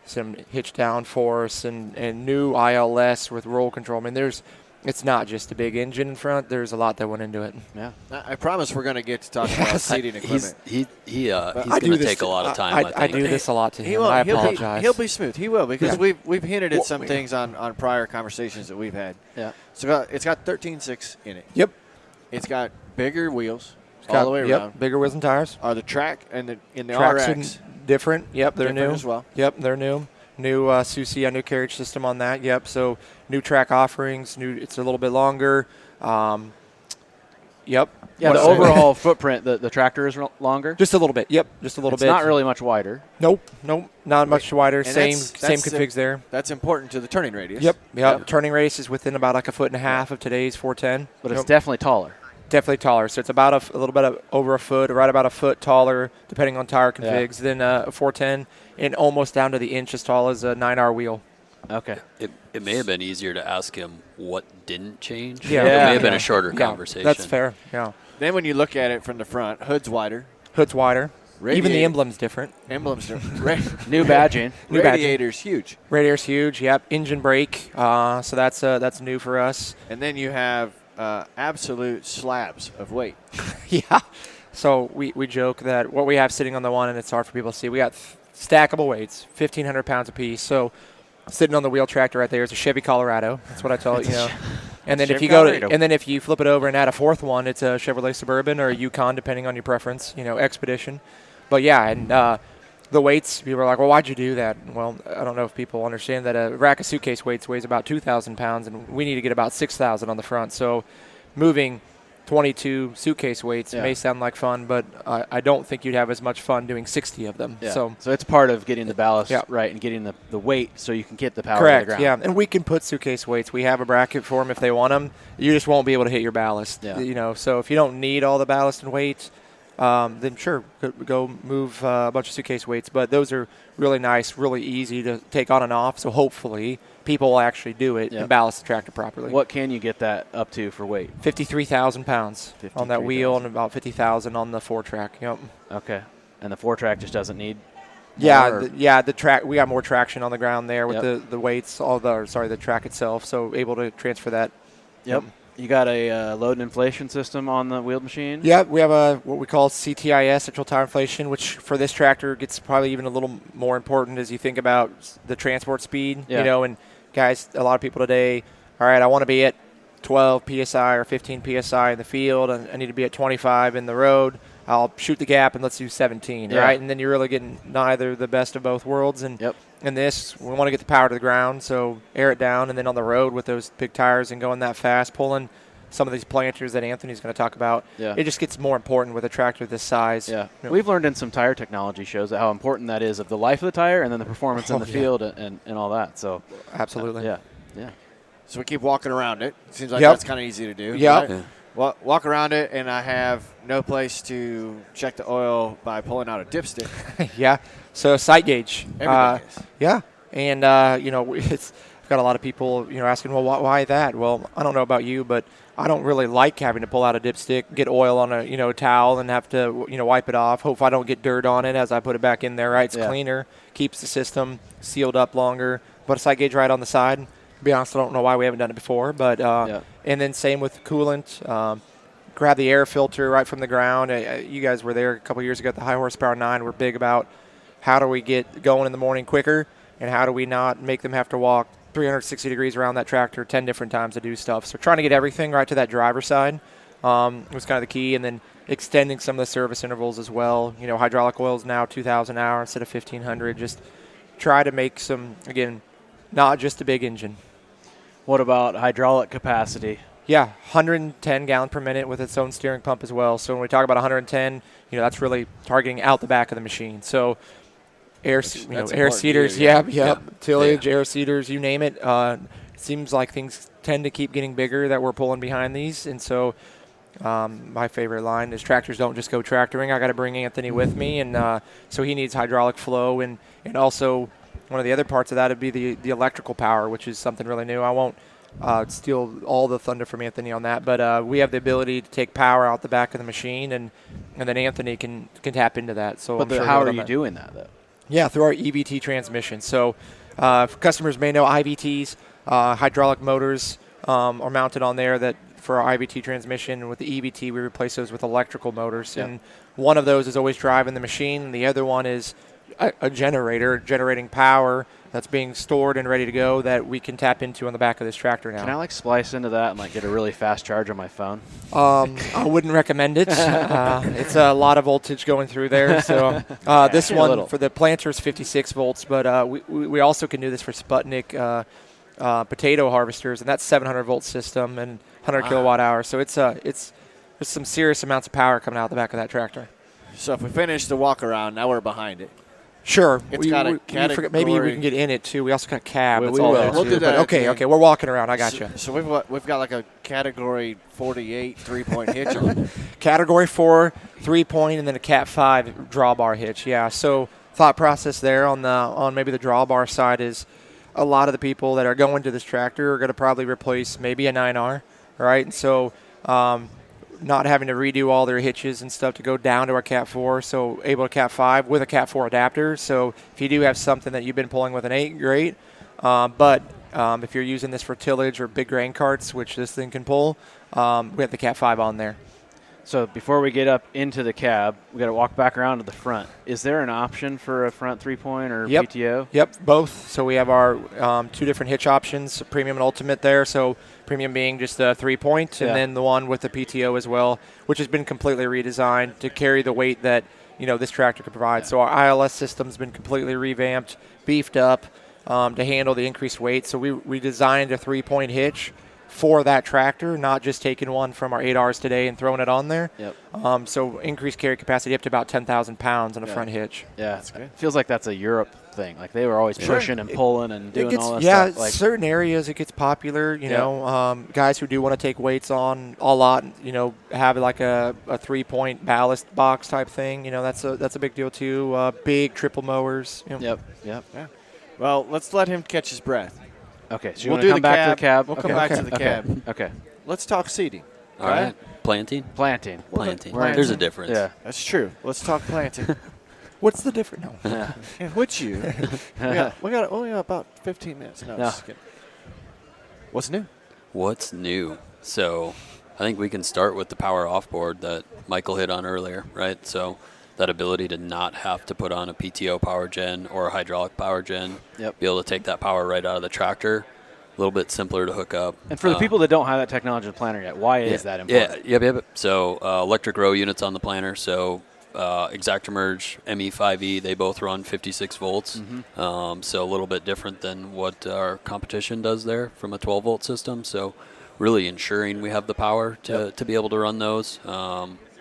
some hitch downforce and new ILS with roll control. I mean, it's not just a big engine in front. There's a lot that went into it. Yeah. I promise we're going to get to talk about seating equipment. He's going to take a lot of time. I think. I do this a lot to him. Will. I apologize. He'll be smooth. He will, because we've hinted at some things on prior conversations that we've had. Yeah. So it's got 13.6 in it. Yep. It's got bigger wheels It's all the way around. Yep. Bigger wheels and tires. Are the track and in the Tracks RX different. Yep, they're different new as well? Yep, they're new. New Susi, new carriage system on that. Yep. So new track offerings. New. It's a little bit longer. Yep. Yeah, What the else? overall footprint, the tractor is longer. Just a little bit. Yep. Just a little It's bit. not really much wider. Nope. Not much wider. And Same that's configs there. That's important to the turning radius. Yep. Turning radius is within about like a foot and a half of today's 410. But it's definitely taller. Definitely taller. So it's about a little bit over a foot, right about a foot taller, depending on tire configs, than a 410, and almost down to the inch as tall as a 9R wheel. Okay. It may have been easier to ask him what didn't change. Yeah. It may have been Yeah. a shorter Yeah, conversation. that's fair. Yeah. Then when you look at it from the front, hood's wider, Hood's wider. Even the Radiator. emblem's different. emblems are New badging. New badging. radiator's huge, Radiator's huge. Yep. Engine brake. So that's new for us. and then you have absolute slabs of weight. Yeah. So we joke that what we have sitting on the one, and it's hard for people to see, we got stackable weights, 1,500 pounds apiece. So sitting on the wheel tractor right there is a Chevy Colorado. That's what I tell you. And then if Chevy you go Colorado. and then if you flip it over and add a fourth one, it's a Chevrolet Suburban or a Yukon, depending on your preference. Expedition. But yeah, and the weights, people are like, well, why'd you do that? Well, I don't know if people understand that a rack of suitcase weights weighs about 2,000 pounds, and we need to get about 6,000 on the front. So moving 22 suitcase weights may sound like fun, but I don't think you'd have as much fun doing 60 of them. Yeah. So it's part of getting the ballast right and getting the weight so you can get the power to the correct, ground. yeah. And we can put suitcase weights. We have a bracket for them if they want them. You just won't be able to hit your ballast. Yeah. So if you don't need all the ballast and weight, then sure, go move a bunch of suitcase weights. But those are really nice, really easy to take on and off. So hopefully people will actually do it and ballast the tractor properly. What can you get that up to for weight? 53,000 pounds on that wheel and about 50,000 on the 4-track. Yep. Okay. And the 4-track just doesn't need The track. We got more traction on the ground there with the weights, the track itself. So able to transfer that. Yep. You got a load and inflation system on the wheeled machine? Yeah, we have what we call CTIS, central tire inflation, which for this tractor gets probably even a little more important as you think about the transport speed. Yeah. And guys, a lot of people today, all right, I want to be at 12 PSI or 15 PSI in the field, and I need to be at 25 in the road. I'll shoot the gap and let's do 17, right? And then you're really getting neither the best of both worlds. And in this, we want to get the power to the ground, so air it down, and then on the road with those big tires and going that fast, pulling some of these planters that Anthony's going to talk about, it just gets more important with a tractor this size. Yeah. We've learned in some tire technology shows how important that is of the life of the tire and then the performance in the field and all that. So absolutely. Yeah. So we keep walking around it. Seems like that's kind of easy to do. Yeah. Right? Well, walk around it, and I have no place to check the oil by pulling out a dipstick. Yeah. So sight gauge. Everything is. Yeah. And, I've got a lot of people, asking, well, why that? Well, I don't know about you, but I don't really like having to pull out a dipstick, get oil on a, towel and have to, wipe it off. Hope I don't get dirt on it as I put it back in there, right? It's cleaner, keeps the system sealed up longer. Put a sight gauge right on the side. To be honest, I don't know why we haven't done it before, but and then same with coolant. Grab the air filter right from the ground. You guys were there a couple years ago at the High Horsepower 9. We're big about how do we get going in the morning quicker, and how do we not make them have to walk 360 degrees around that tractor 10 different times to do stuff. So trying to get everything right to that driver's side was kind of the key, and then extending some of the service intervals as well. Hydraulic oil is now 2,000 an hour instead of 1,500. Just try to make some, again, not just a big engine. What about hydraulic capacity? Yeah, 110 gallon per minute with its own steering pump as well. So when we talk about 110, that's really targeting out the back of the machine. So air seeders, tillage, air seeders, you name it. Seems like things tend to keep getting bigger that we're pulling behind these. And so my favorite line is tractors don't just go tractoring. I got to bring Anthony with me. And so he needs hydraulic flow. And also one of the other parts of that would be the electrical power, which is something really new. I won't steal all the thunder from Anthony on that, but we have the ability to take power out the back of the machine, and then Anthony can tap into that. So, how are you doing that though? Yeah, through our EVT transmission. So, customers may know IVTs, hydraulic motors are mounted on there. That for our IVT transmission, and with the EVT, we replace those with electrical motors. Yep. And one of those is always driving the machine, and the other one is a generator generating power that's being stored and ready to go that we can tap into on the back of this tractor now. Can I splice into that and get a really fast charge on my phone? I wouldn't recommend it. It's a lot of voltage going through there. So this one for the planter is 56 volts, but we also can do this for Sputnik potato harvesters, and that's 700 volt system and 100 kilowatt hours. So there's some serious amounts of power coming out the back of that tractor. So if we finish the walk around, now we're behind it. Sure. It's got a category. Maybe we can get in it too. We also got a cab. We will. We'll do that. Okay. We're walking around. I got you. So we've got a category 48 3-point hitch on. Category 4 3-point, and then a Cat 5 drawbar hitch. Yeah. So thought process there on maybe the drawbar side is a lot of the people that are going to this tractor are going to probably replace maybe a 9R, right? And so not having to redo all their hitches and stuff to go down to our Cat 4, so able to Cat 5 with a Cat 4 adapter. So if you do have something that you've been pulling with an 8, great. But if you're using this for tillage or big grain carts, which this thing can pull, we have the Cat 5 on there. So before we get up into the cab, we got to walk back around to the front. Is there an option for a front 3-point or PTO? Yep, both. So we have our 2 different hitch options, premium and ultimate there. So premium being just a 3-point, and then the one with the PTO as well, which has been completely redesigned to carry the weight that this tractor can provide. Yeah. So our ILS system's been completely revamped, beefed up to handle the increased weight. So we designed a 3-point hitch for that tractor, not just taking one from our 8Rs today and throwing it on there. Yep. So increased carry capacity up to about 10,000 pounds on a front hitch. Yeah, that's good. Feels like that's a Europe thing. They were always pushing and pulling and doing all that stuff. Yeah, certain areas it gets popular. Guys who do want to take weights on a lot, have a 3-point ballast box type thing. That's a big deal too. Big triple mowers. Yep. Yeah. Well, let's let him catch his breath. Okay, so we'll come back to the cab. We'll come back to the cab. Okay. Let's talk seeding. All right. Planting. There's a difference. Yeah, that's true. Let's talk planting. What's the difference? No. Yeah, which you? We got only about 15 minutes. No. Just kidding. What's new? What's new? So I think we can start with the power offboard that Michael hit on earlier, right? So that ability to not have to put on a PTO power gen or a hydraulic power gen, be able to take that power right out of the tractor, a little bit simpler to hook up. And for the people that don't have that technology in the planter yet, why is that important? Yeah. So electric row units on the planter, so ExactEmerge, ME5E, they both run 56 volts, so a little bit different than what our competition does there from a 12-volt system. So really ensuring we have the power to be able to run those.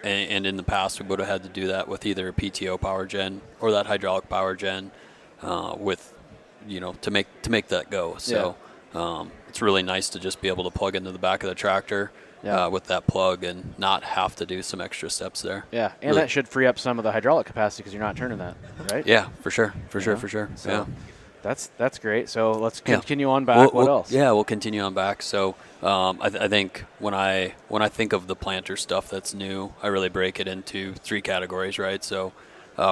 And in the past, we would have had to do that with either a PTO power gen or that hydraulic power gen, to make that go. So it's really nice to just be able to plug into the back of the tractor with that plug and not have to do some extra steps there. Yeah, and that should free up some of the hydraulic capacity because you're not turning that, right? Yeah, for sure. So that's great. So let's continue on back. What else? Yeah, we'll continue on back. So I think when I think of the planter stuff that's new, I really break it into 3 categories, right? So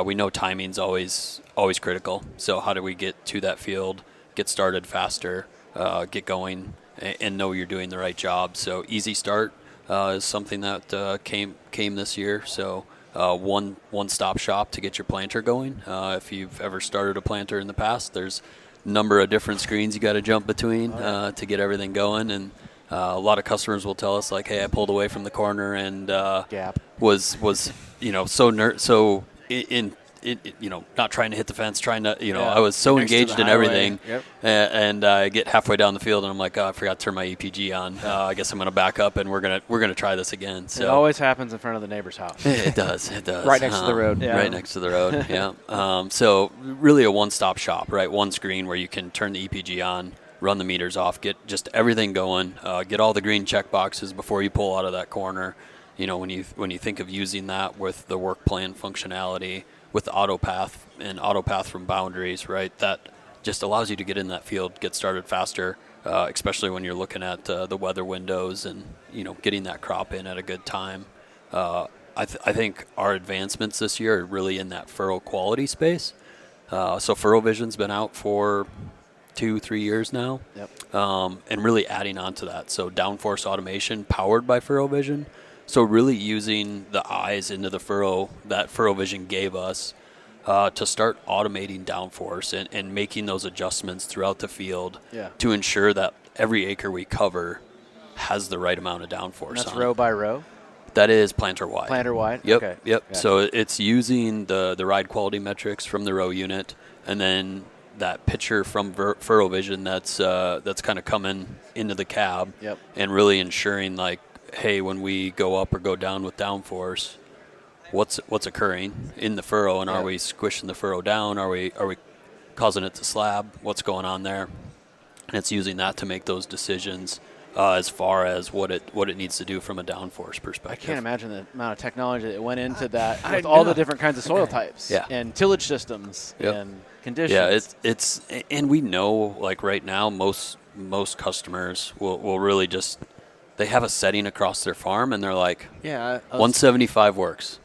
we know timing's always critical. So how do we get to that field, get started faster, get going, and know you're doing the right job? So easy start is something that came this year. So one-stop shop to get your planter going. If you've ever started a planter in the past, there's a number of different screens you got to jump between to get everything going. And a lot of customers will tell us, hey, I pulled away from the corner and gap was so not trying to hit the fence, trying to, I was so Next to engaged the in highway. everything. Yep. And I get halfway down the field, and I'm like, oh, I forgot to turn my EPG on. I guess I'm going to back up, and we're gonna try this again. So It always happens in front of the neighbor's house. it does. It does. Right next to the road. Yeah. Right next to the road. Yeah. So really a one-stop shop, right? One screen where you can turn the EPG on, run the meters off, get just everything going, get all the green check boxes before you pull out of that corner. When you think of using that with the work plan functionality, with the autopath and autopath from boundaries, right? That just allows you to get in that field, get started faster, especially when you're looking at the weather windows and getting that crop in at a good time. I think our advancements this year are really in that furrow quality space. So Furrow Vision's been out for 2-3 years now. Yep. And really adding on to that. So downforce automation powered by Furrow Vision. So really using the eyes into the furrow that Furrow Vision gave us to start automating downforce and making those adjustments throughout the field to ensure that every acre we cover has the right amount of downforce. And that's on row it. by row? That is planter wide. Planter wide? Yep. Okay. Yep. Gotcha. So it's using the ride quality metrics from the row unit, and then that picture from Furrow Vision that's kind of coming into the cab, Yep. and really ensuring like, hey, when we go up or go down with downforce, what's occurring in the furrow, and are we squishing the furrow down? Are we causing it to slab? What's going on there? And it's using that to make those decisions as far as what it needs to do from a downforce perspective. I can't imagine the amount of technology that went into that I with all know. the different kinds of soil types and tillage systems and conditions. Yeah, it's and we know like right now most customers will really just, they have a setting across their farm and they're like, 175 works.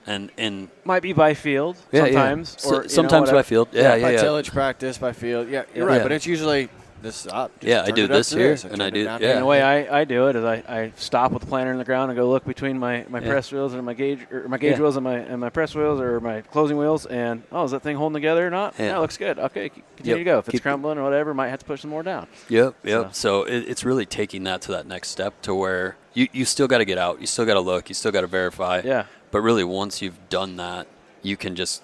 And might be by field sometimes. So, Or sometimes by field. By tillage practice, by field. Yeah, you're right. Yeah. But it's usually this. I do this here, and I do. And Yeah. the way I do it is I stop with the planter in the ground and go look between my press wheels and my gauge wheels and my press wheels or my closing wheels, and is that thing holding together or not? Yeah, it looks good. Okay, continue to go. If it's crumbling or whatever, might have to push some more down. Yep. So it's really taking that to that next step to where you still got to get out, you still got to look, you still got to verify. Yeah. But really, once you've done that, you can just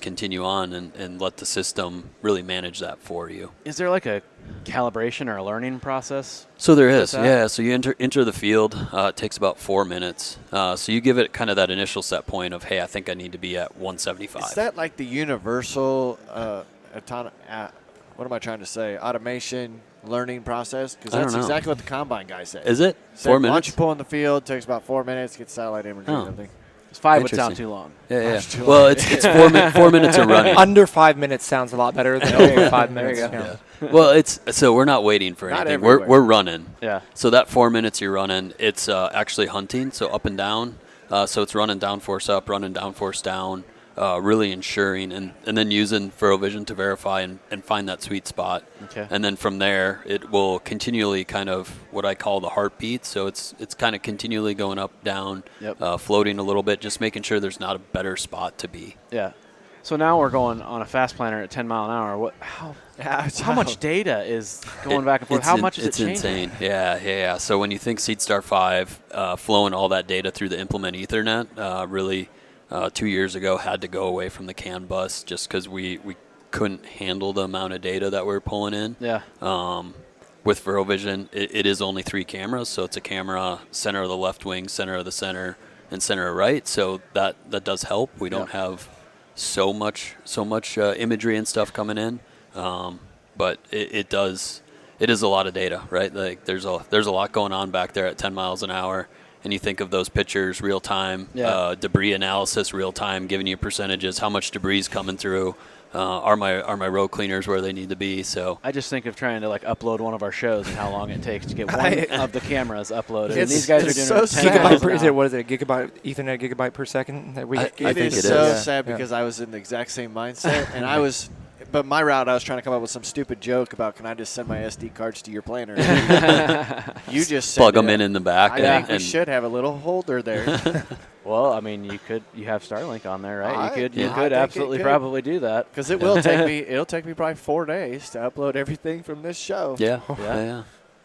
continue on and let the system really manage that for you. Is there like a calibration or a learning process? So there is, yeah. So you enter the field. It takes about 4 minutes. So you give it kind of that initial set point of, hey, I think I need to be at 175. Is that like the universal what am I trying to say? Automation learning process? Because that's exactly what the combine guy said. Is it? Said, 4 minutes? Once you pull in the field, takes about 4 minutes, get satellite imagery and everything. 5 would sound too long. Yeah. Well, it's 4 minutes of running. Under 5 minutes sounds a lot better than over 5 minutes. There you go. Yeah. Well, so we're not waiting for Not anything. everywhere. We're running. Yeah. So that 4 minutes you're running, it's actually hunting, so up and down. So it's running downforce up, running downforce down, really ensuring, and then using Furrow Vision to verify and find that sweet spot. Okay. And then from there, it will continually kind of what I call the heartbeat. So it's kind of continually going up, down, floating a little bit, just making sure there's not a better spot to be. Yeah. So now we're going on a fast planter at 10 mile an hour. How much data is going back and forth? How much is it changing? It's insane. Yeah. So when you think SeedStar 5, flowing all that data through the implement Ethernet, really 2 years ago had to go away from the CAN bus just because we couldn't handle the amount of data that we were pulling in. Yeah. With Furrow Vision, it is only 3 cameras, so it's a camera center of the left wing, center of the center, and center of right. So that does help. We don't have so much imagery and stuff coming in, but it is a lot of data, right? Like there's a lot going on back there at 10 miles an hour, and you think of those pictures real time, debris analysis real time, giving you percentages, how much debris is coming through. Are my row cleaners where they need to be? So I just think of trying to upload one of our shows and how long it takes to get one of the cameras uploaded. And these guys are doing it 10 miles an hour. What is it? Ethernet gigabyte per second? I think It is it so is. sad because I was in the exact same mindset, and but my route, I was trying to come up with some stupid joke about, can I just send my SD cards to your planner? You just plug send them it. in the back. I think we should have a little holder there. Well, I mean, you have Starlink on there, right? I You think could it absolutely could. probably do that. Because it'll take me probably 4 days to upload everything from this show. Yeah.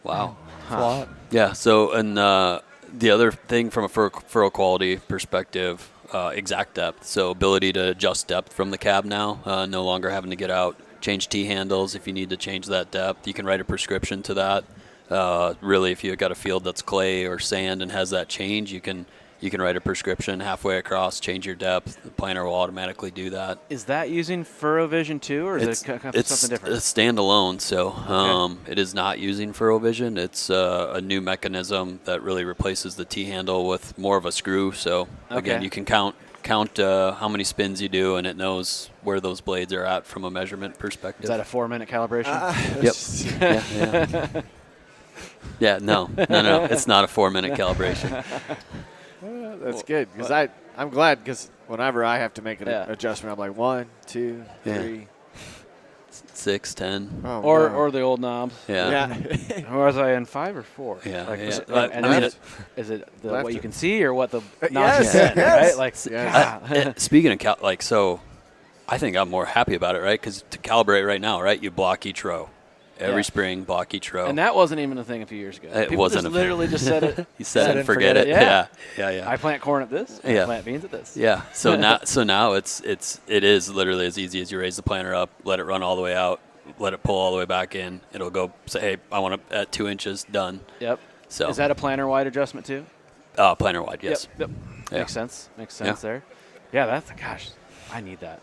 Wow. It's a lot. Yeah. So, and the other thing from a furrow quality perspective, exact depth. So ability to adjust depth from the cab now, no longer having to get out, change T-handles if you need to change that depth. You can write a prescription to that. Really, if you've got a field that's clay or sand and has that change, you can write a prescription halfway across, change your depth. The planner will automatically do that. Is that using FurrowVision too, or is it something different? It's standalone, so it is not using FurrowVision. It's a new mechanism that really replaces the T-handle with more of a screw. So again, you can count how many spins you do, and it knows where those blades are at from a measurement perspective. Is that a 4-minute calibration? Yep. Yeah, no. It's not a 4-minute calibration. That's good, because I'm glad, because whenever I have to make an adjustment, I'm like 1, 2, 3, 6, 10. Oh, or the old knobs. Yeah. Or was I in 5 or 4? Yeah. Is it what you can see or what the knobs Yes, send, yes. right? Like, speaking of so I think I'm more happy about it, right? Because to calibrate right now, right, you block each row. Every spring, block each row. And that wasn't even a thing a few years ago. It wasn't just literally just said it. You set it and forget it. Yeah. Yeah. I plant corn at this. I plant beans at this. Yeah. So now it is literally as easy as you raise the planter up, let it run all the way out, let it pull all the way back in. It'll go say, hey, I want it at 2 inches, done. Yep. So is that a planter wide adjustment too? Planter wide, yes. Yep. Yeah. Makes sense there. Yeah, gosh, I need that.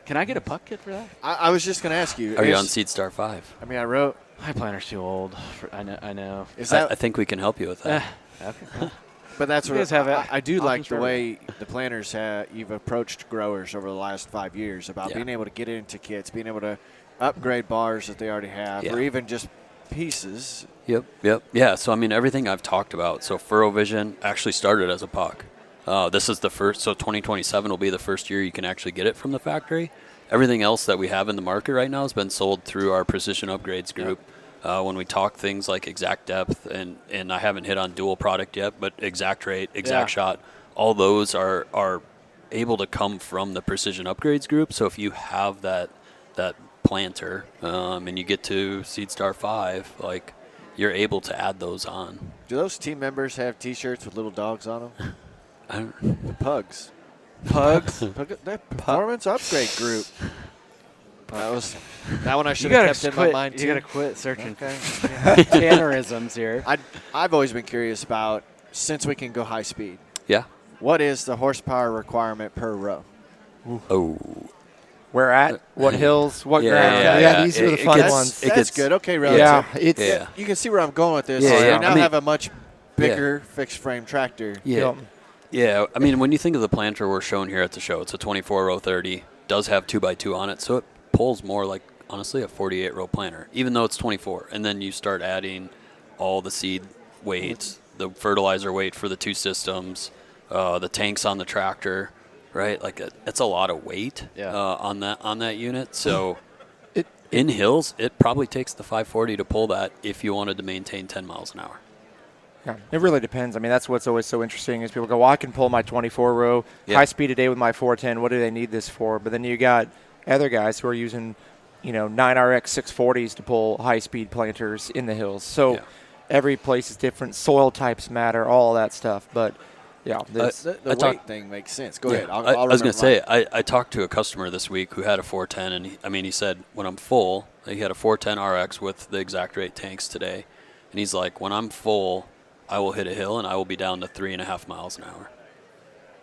Can I get a puck kit for that? I was just going to ask you. Are you on SeedStar 5? I mean, I wrote. My planter's too old. I know. Is that? I think we can help you with that. Okay. But that's what I do like the for way the planners you've approached growers over the last 5 years about being able to get into kits, being able to upgrade bars that they already have, or even just pieces. Yep. Yeah, so I mean, everything I've talked about. So FurrowVision actually started as a puck. This is the first, so 2027 will be the first year you can actually get it from the factory. Everything else that we have in the market right now has been sold through our Precision Upgrades group. When we talk things like exact depth, and I haven't hit on dual product yet, but exact rate, exact shot, all those are able to come from the Precision Upgrades group. So if you have that planter and you get to SeedStar 5, like, you're able to add those on. Do those team members have T-shirts with little dogs on them? I don't, Pugs. That performance upgrade group. That one I should have kept in my mind too. You got to quit searching tannerisms here. I've always been curious about, since we can go high speed. Yeah. What is the horsepower requirement per row? Oh. Where at? What hills? What ground? Yeah. These are the fun ones. That's good. Okay, relative. Yeah, you can see where I'm going with this. Yeah, You now have a much bigger fixed frame tractor. Yeah. Yeah, I mean, when you think of the planter we're showing here at the show, it's a 24-row 30, does have 2x2 on it, so it pulls more like, honestly, a 48-row planter, even though it's 24. And then you start adding all the seed weight, the fertilizer weight for the two systems, the tanks on the tractor, right? Like, it's a lot of weight on that unit. So in hills, it probably takes the 540 to pull that if you wanted to maintain 10 miles an hour. Yeah, it really depends. I mean, that's what's always so interesting is people go, well, I can pull my 24-row high speed today with my 410. What do they need this for? But then you got other guys who are using, 9RX 640s to pull high-speed planters in the hills. So every place is different. Soil types matter, all that stuff. But, the weight thing makes sense. Go ahead. I was going to say, I talked to a customer this week who had a 410, and he said when I'm full, he had a 410 RX with the exact rate tanks today. And he's like, when I'm full, I will hit a hill and I will be down to 3.5 miles an hour.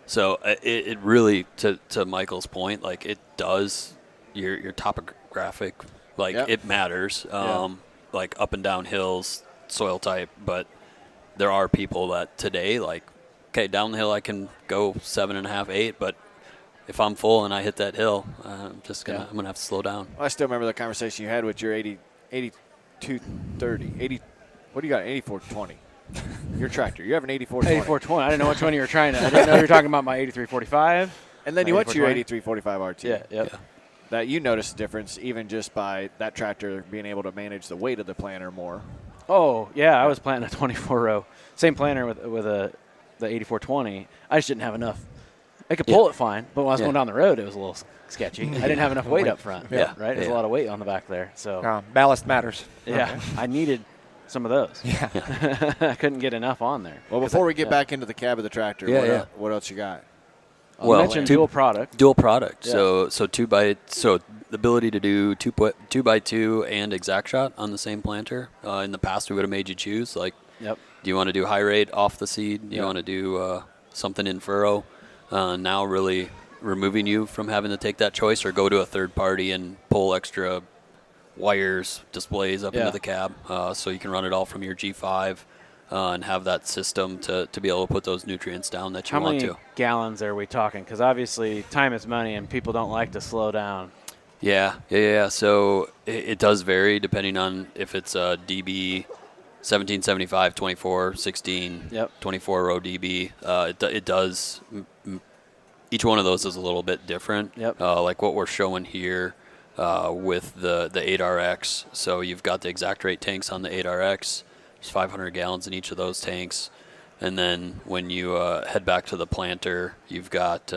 So it really, to Michael's point, like, it does your topographic, like, it matters, like up and down hills, soil type. But there are people that today, like, okay, down the hill I can go 7.5, 8, but if I'm full and I hit that hill, I'm gonna have to slow down. I still remember the conversation you had with your 8230. What do you got? 8420. Your tractor. You have an 8420. 8420. I didn't know which one you were trying to. I didn't know you were talking about my 8345. And then you went to your 8345 RT. Yeah. That you noticed a difference even just by that tractor being able to manage the weight of the planter more. Oh, yeah. I was planting a 24-row. Same planter with the 8420. I just didn't have enough. I could pull it fine, but when I was going down the road, it was a little sketchy. I didn't have enough weight up front. Right? There's a lot of weight on the back there. So ballast matters. Yeah. I needed some of those. I couldn't get enough on there. Well, before we get back into the cab of the tractor, what else you got? You mentioned dual product. Dual product. Yeah. So the ability to do 2x2 and exact shot on the same planter. In the past, we would have made you choose. Like, Yep. do you want to do high rate off the seed? Do you want to do something in furrow? Now really removing you from having to take that choice, or go to a third party and pull extra wires, displays up into the cab, so you can run it all from your G5 and have that system to be able to put those nutrients down that you want to. How many gallons are we talking? Because obviously time is money and people don't like to slow down. Yeah. So it does vary depending on if it's a DB 1775, 24, 16, 24 row DB. It does. Each one of those is a little bit different. Like what we're showing here with the 8RX. So you've got the exact rate tanks on the 8RX. There's 500 gallons in each of those tanks. And then when you head back to the planter, you've got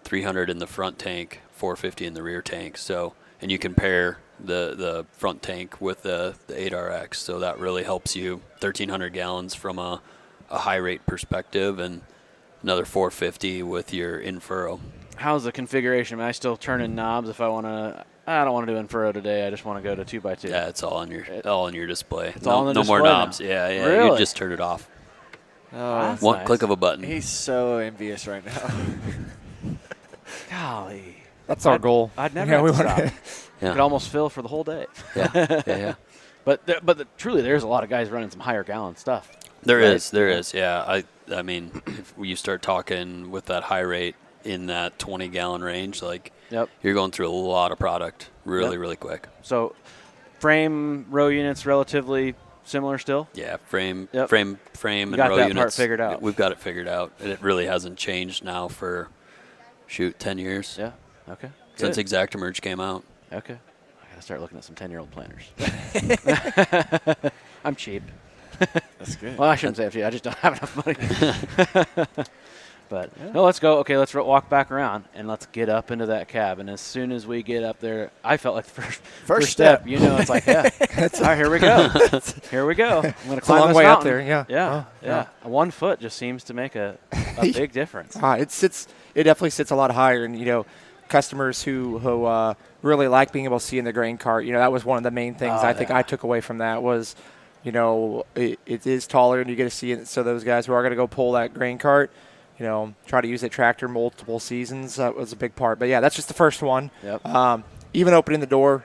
300 in the front tank, 450 in the rear tank. So, and you compare the front tank with the 8RX. So that really helps you 1,300 gallons from a high rate perspective, and another 450 with your in-furrow. How's the configuration? Am I still turning knobs if I want to? I don't want to do in-furrow today. I just want to go to 2x2. Yeah, it's all on your display. It's all on the no display more knobs. now. Yeah. Really? You just turn it off. Oh, One nice. click of a button. He's so envious right now. Golly. That's our goal. I'd never have to stop. Yeah. Could almost fill for the whole day. Yeah. But truly, there's a lot of guys running some higher gallon stuff. There is. Yeah. I mean, if you start talking with that high rate in that 20-gallon range, like you're going through a lot of product really quick. So frame row units relatively similar still? Yeah, frame and got row that units. part figured out. We've got it figured out. And it really hasn't changed now for 10 years. Yeah. Okay. Since Good. ExactEmerge came out. Okay. I got to start looking at some 10-year-old planners. I'm cheap. That's good. Well, I shouldn't say I'm cheap. I just don't have enough money. But no, let's go. Okay, let's walk back around and let's get up into that cab. And as soon as we get up there, I felt like the first step. You know, it's like, all right, here we go. Here we go. I'm going to It's a climb long this way up mountain. there. Yeah. Yeah. 1 foot just seems to make a big difference. It definitely sits a lot higher, and customers who really like being able to see in the grain cart. That was one of the main things I think I took away from that was, it is taller and you get to see it. So those guys who are going to go pull that grain cart, try to use that tractor multiple seasons. That was a big part. But yeah, that's just the first one. Yep. Even opening the door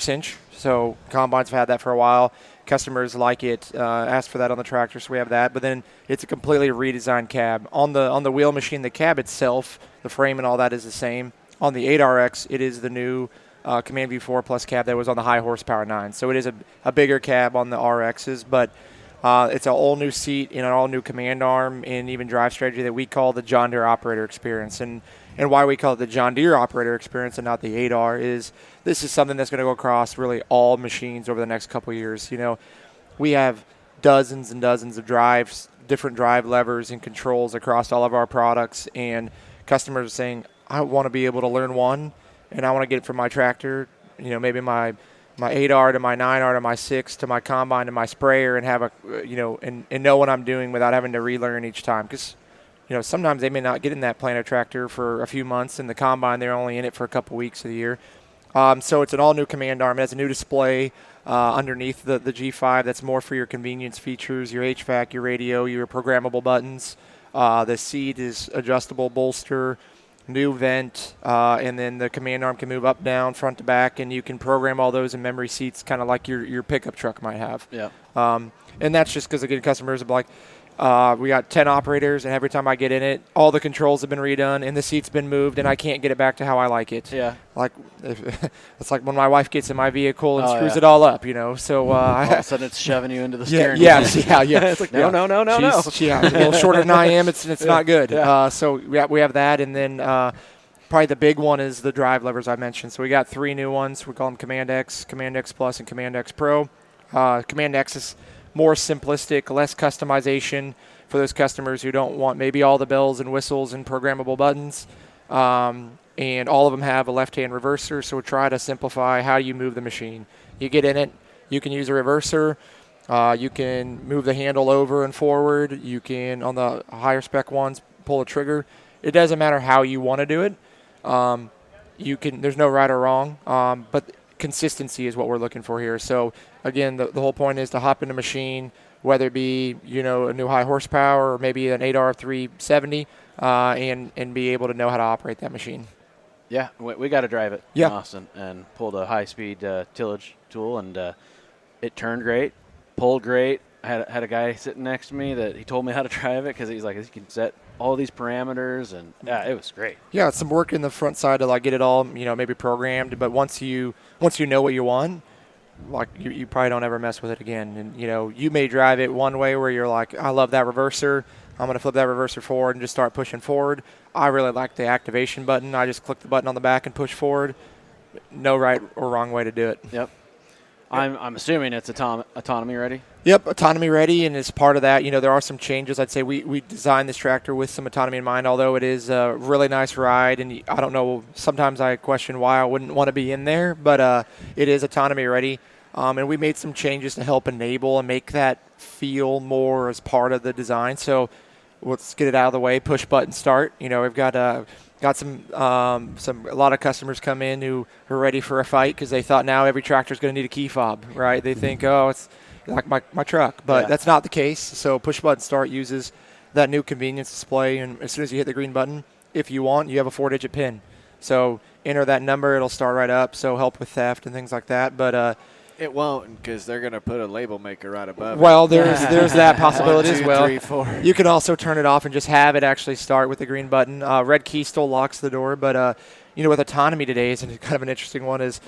cinch. So combines have had that for a while. Customers like it, ask for that on the tractor, so we have that. But then it's a completely redesigned cab. On the wheel machine, the cab itself, the frame and all that is the same. On the 8RX, it is the new Command View 4 Plus cab that was on the high horsepower 9. So it is a bigger cab on the RXs, but it's an all new seat and an all new command arm and even drive strategy that we call the John Deere operator experience. And why we call it the John Deere operator experience and not the 8R is this is something that's going to go across really all machines over the next couple of years. We have dozens and dozens of drives, different drive levers and controls across all of our products, and customers are saying, I want to be able to learn one, and I want to get it from my tractor, maybe my 8R to my 9R to my 6 to my combine to my sprayer, and have and know what I'm doing without having to relearn each time. Because sometimes they may not get in that planter tractor for a few months, and the combine they're only in it for a couple weeks of the year. So it's an all new command arm. It has a new display underneath the G5 that's more for your convenience features, your HVAC, your radio, your programmable buttons. The seat is adjustable bolster, new vent, and then the command arm can move up, down, front to back, and you can program all those in memory seats, kind of like your pickup truck might have. Yeah. And that's just because, again, customers are like, we got 10 operators, and every time I get in it, all the controls have been redone, and the seat's been moved, and I can't get it back to how I like it. Yeah. Like, it's like when my wife gets in my vehicle and screws it all up, So all of a sudden it's shoving you into the steering wheel. yeah. It's like, no. She's a little shorter than I am. It's not good. Yeah. So we have that, and then probably the big one is the drive levers I mentioned. So we got 3 new ones. We call them Command X, Command X Plus, and Command X Pro. Command X is more simplistic, less customization for those customers who don't want maybe all the bells and whistles and programmable buttons. And all of them have a left-hand reverser, so we'll try to simplify how you move the machine. You get in it, you can use a reverser. You can move the handle over and forward. You can, on the higher spec ones, pull a trigger. It doesn't matter how you want to do it. There's no right or wrong, but consistency is what we're looking for here. So again, the whole point is to hop in a machine, whether it be a new high horsepower or maybe an 8R 370, and be able to know how to operate that machine. Yeah, we got to drive it Yeah. in Austin, and pulled a high-speed tillage tool, and it turned great, pulled great. I had a guy sitting next to me that he told me how to drive it because he's like, you can set all these parameters, and yeah, it was great. Yeah, it's some work in the front side to like get it all, maybe programmed. But once you know what you want, like you probably don't ever mess with it again. And you may drive it one way where you're like, I love that reverser. I'm going to flip that reverser forward and just start pushing forward. I really like the activation button. I just click the button on the back and push forward. No right or wrong way to do it. Yep. I'm assuming it's autonomy ready. Yep, autonomy ready, and as part of that, there are some changes. I'd say we designed this tractor with some autonomy in mind, although it is a really nice ride, and I don't know, sometimes I question why I wouldn't want to be in there, but it is autonomy ready, and we made some changes to help enable and make that feel more as part of the design. So let's get it out of the way, push button start. We've got a lot of customers come in who are ready for a fight because they thought now every tractor is going to need a key fob, right? They think, oh, it's like my truck, but that's not the case. So push button start uses that new convenience display, and as soon as you hit the green button, if you want, you have a 4-digit PIN. So enter that number, it'll start right up. So help with theft and things like that. But it won't, because they're going to put a label maker right above well, there's that possibility 1, 2, as well. 3, 4. You can also turn it off and just have it actually start with the green button. Red key still locks the door, but with autonomy today, is kind of an interesting one. Is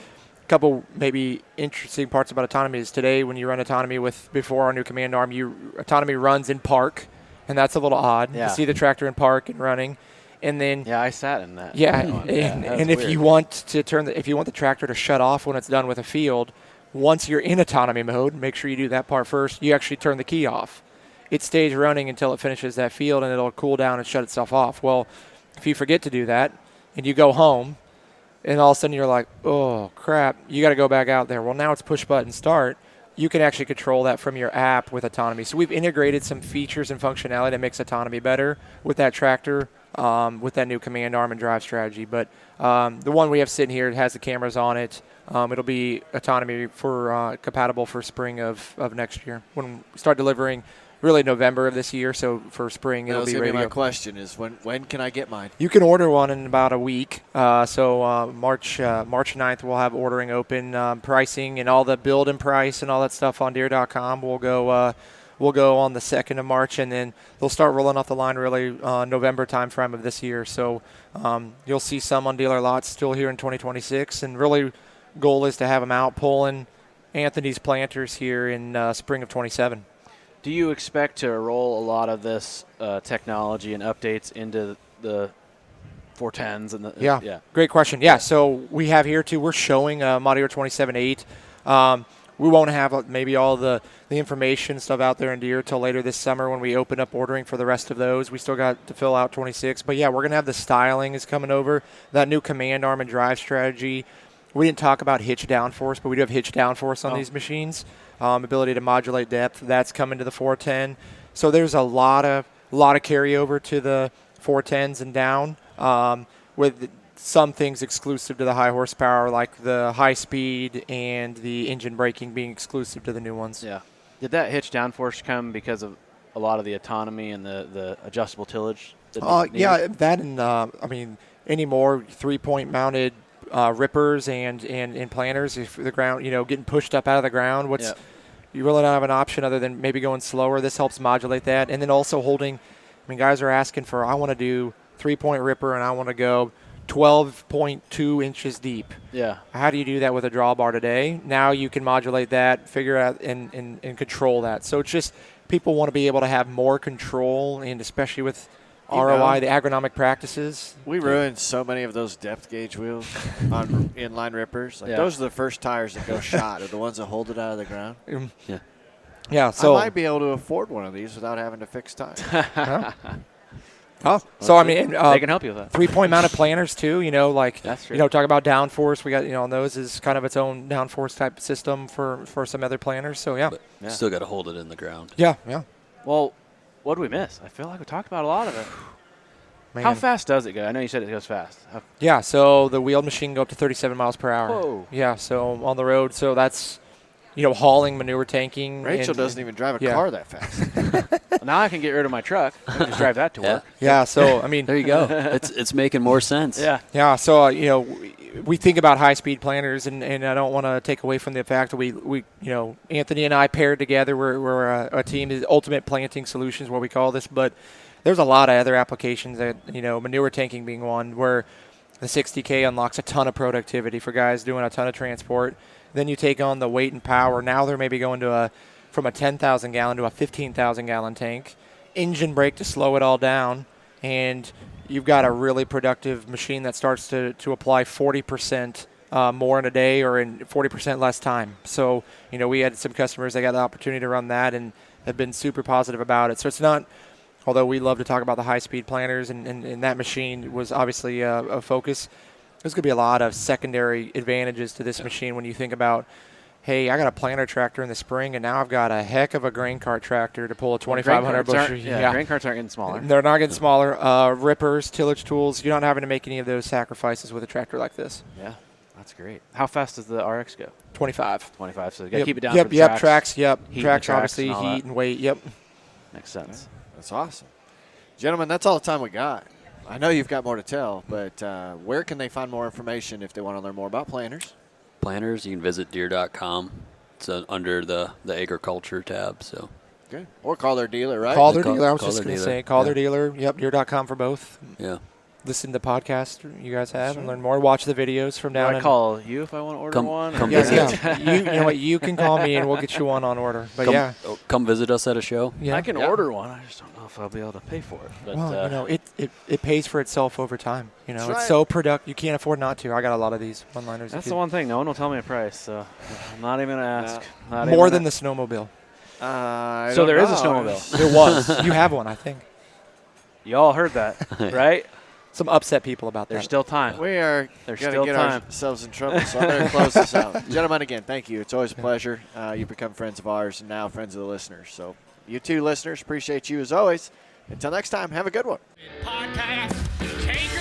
a couple maybe interesting parts about autonomy is today when you run autonomy before our new command arm, autonomy runs in park, and that's a little odd. Yeah. You see the tractor in park and running. And then I sat in that. Yeah, and if you want to if you want the tractor to shut off when it's done with a field, once you're in autonomy mode, make sure you do that part first. You actually turn the key off. It stays running until it finishes that field, and it'll cool down and shut itself off. Well, if you forget to do that and you go home, and all of a sudden you're like, oh, crap, you got to go back out there. Well, now it's push button start. You can actually control that from your app with autonomy. So we've integrated some features and functionality that makes autonomy better with that tractor, with that new command arm and drive strategy. But the one we have sitting here, it has the cameras on it. It'll be autonomy for compatible for spring of next year when we start delivering. Really November of this year, so for spring it'll be ready. My question is, when can I get mine? You can order one in about a week. March 9th we'll have ordering open, pricing and all the build and price and all that stuff on Deere.com. We'll go on the 2nd of March, and then they'll start rolling off the line really November timeframe of this year. So you'll see some on dealer lots still here in 2026, and really goal is to have them out pulling Anthony's planters here in spring of 27. Do you expect to roll a lot of this technology and updates into the 410s? And yeah, great question. Yeah, so we have here too. We're showing model year 27.8. We won't have maybe all the information stuff out there in Deere till later this summer when we open up ordering for the rest of those. We still got to fill out 26, but yeah, we're gonna have the styling is coming over. That new command arm and drive strategy. We didn't talk about hitch downforce, but we do have hitch downforce on these machines. Ability to modulate depth, that's coming to the 410. So there's a lot of carryover to the 410s and down, with some things exclusive to the high horsepower, like the high speed and the engine braking being exclusive to the new ones. Yeah. Did that hitch downforce come because of a lot of the autonomy and the adjustable tillage? Yeah, that and any more 3-point mounted rippers and planters, if the ground, getting pushed up out of the ground, you really don't have an option other than maybe going slower. This helps modulate that. And then also holding, guys are asking for, I want to do 3-point ripper and I want to go 12.2 inches deep. Yeah. How do you do that with a drawbar today? Now you can modulate that, figure out and control that. So it's just people want to be able to have more control, and especially with ROI, the agronomic practices. We ruined so many of those depth gauge wheels on inline rippers. Those are the first tires that go shot, are the ones that hold it out of the ground. Yeah. So I might be able to afford one of these without having to fix tires. They can help you with that. 3-point mounted planters too. That's true. Talk about downforce. We got on those is kind of its own downforce type system for some other planters. So But still got to hold it in the ground. Yeah. Well, what did we miss? I feel like we talked about a lot of it. man. How fast does it go? I know you said it goes fast. Yeah, so the wheeled machine can go up to 37 miles per hour. Whoa. Yeah, so on the road. So that's, hauling, manure tanking. Rachel doesn't even drive a yeah. car that fast. Now I can get rid of my truck. I can just drive that to Yeah. work. Yeah, so, I mean. There you go. It's making more sense. Yeah. Yeah, so, we think about high-speed planters, and I don't want to take away from the fact that we Anthony and I paired together. We're a team, is Ultimate Planting Solutions, what we call this, but there's a lot of other applications that, manure tanking being one, where the 60K unlocks a ton of productivity for guys doing a ton of transport. Then you take on the weight and power. Now they're maybe going from a 10,000 gallon to a 15,000 gallon tank. Engine brake to slow it all down, and you've got a really productive machine that starts to apply 40% more in a day or in 40% less time. So, we had some customers that got the opportunity to run that and have been super positive about it. So it's not, although we love to talk about the high-speed planters, and that machine was obviously a focus, there's going to be a lot of secondary advantages to this machine when you think about, hey, I got a planter tractor in the spring, and now I've got a heck of a grain cart tractor to pull a 2,500 bushel. Yeah, grain carts aren't getting smaller. They're not getting smaller. Rippers, tillage tools, you're not having to make any of those sacrifices with a tractor like this. Yeah, that's great. How fast does the RX go? 25. 25, so you got to keep it down Yep, for the yep, tracks. tracks, yep. Heat Tracks, the tracks obviously, and all heat that. and weight, yep. Makes sense. That's awesome. Gentlemen, that's all the time we got. I know you've got more to tell, but where can they find more information if they want to learn more about planters? Planters, you can visit Deere.com. It's under the agriculture tab. So Good. Or call their dealer, right? Call their Call- dealer. I was call just their going to dealer. say, call Yeah. their dealer. Yep, Deere.com for both. yeah, Listen to the podcast you guys have and learn more. Watch the videos from down I in. call you if I want to order one? come Yeah, visit. yeah. You know what? You can call me and we'll get you one on order. But come, yeah, come visit us at a show. yeah. I can order one. I just don't know if I'll be able to pay for it. But, Well, it pays for itself over time. That's It's right. so productive. You can't afford not to. I got a lot of these one-liners. that's the one thing. No one will tell me a price, so I'm not even going to ask. Not More even than the snowmobile. So there is a snowmobile. There was. You have one, I think. You all heard that, right? Some upset people about that. There's still time. We are There's going to still get time. ourselves in trouble, so I'm going to close this out. Gentlemen, again, thank you. It's always a pleasure. You've become friends of ours and now friends of the listeners. So you too, listeners, appreciate you as always. Until next time, have a good one. Podcast. Take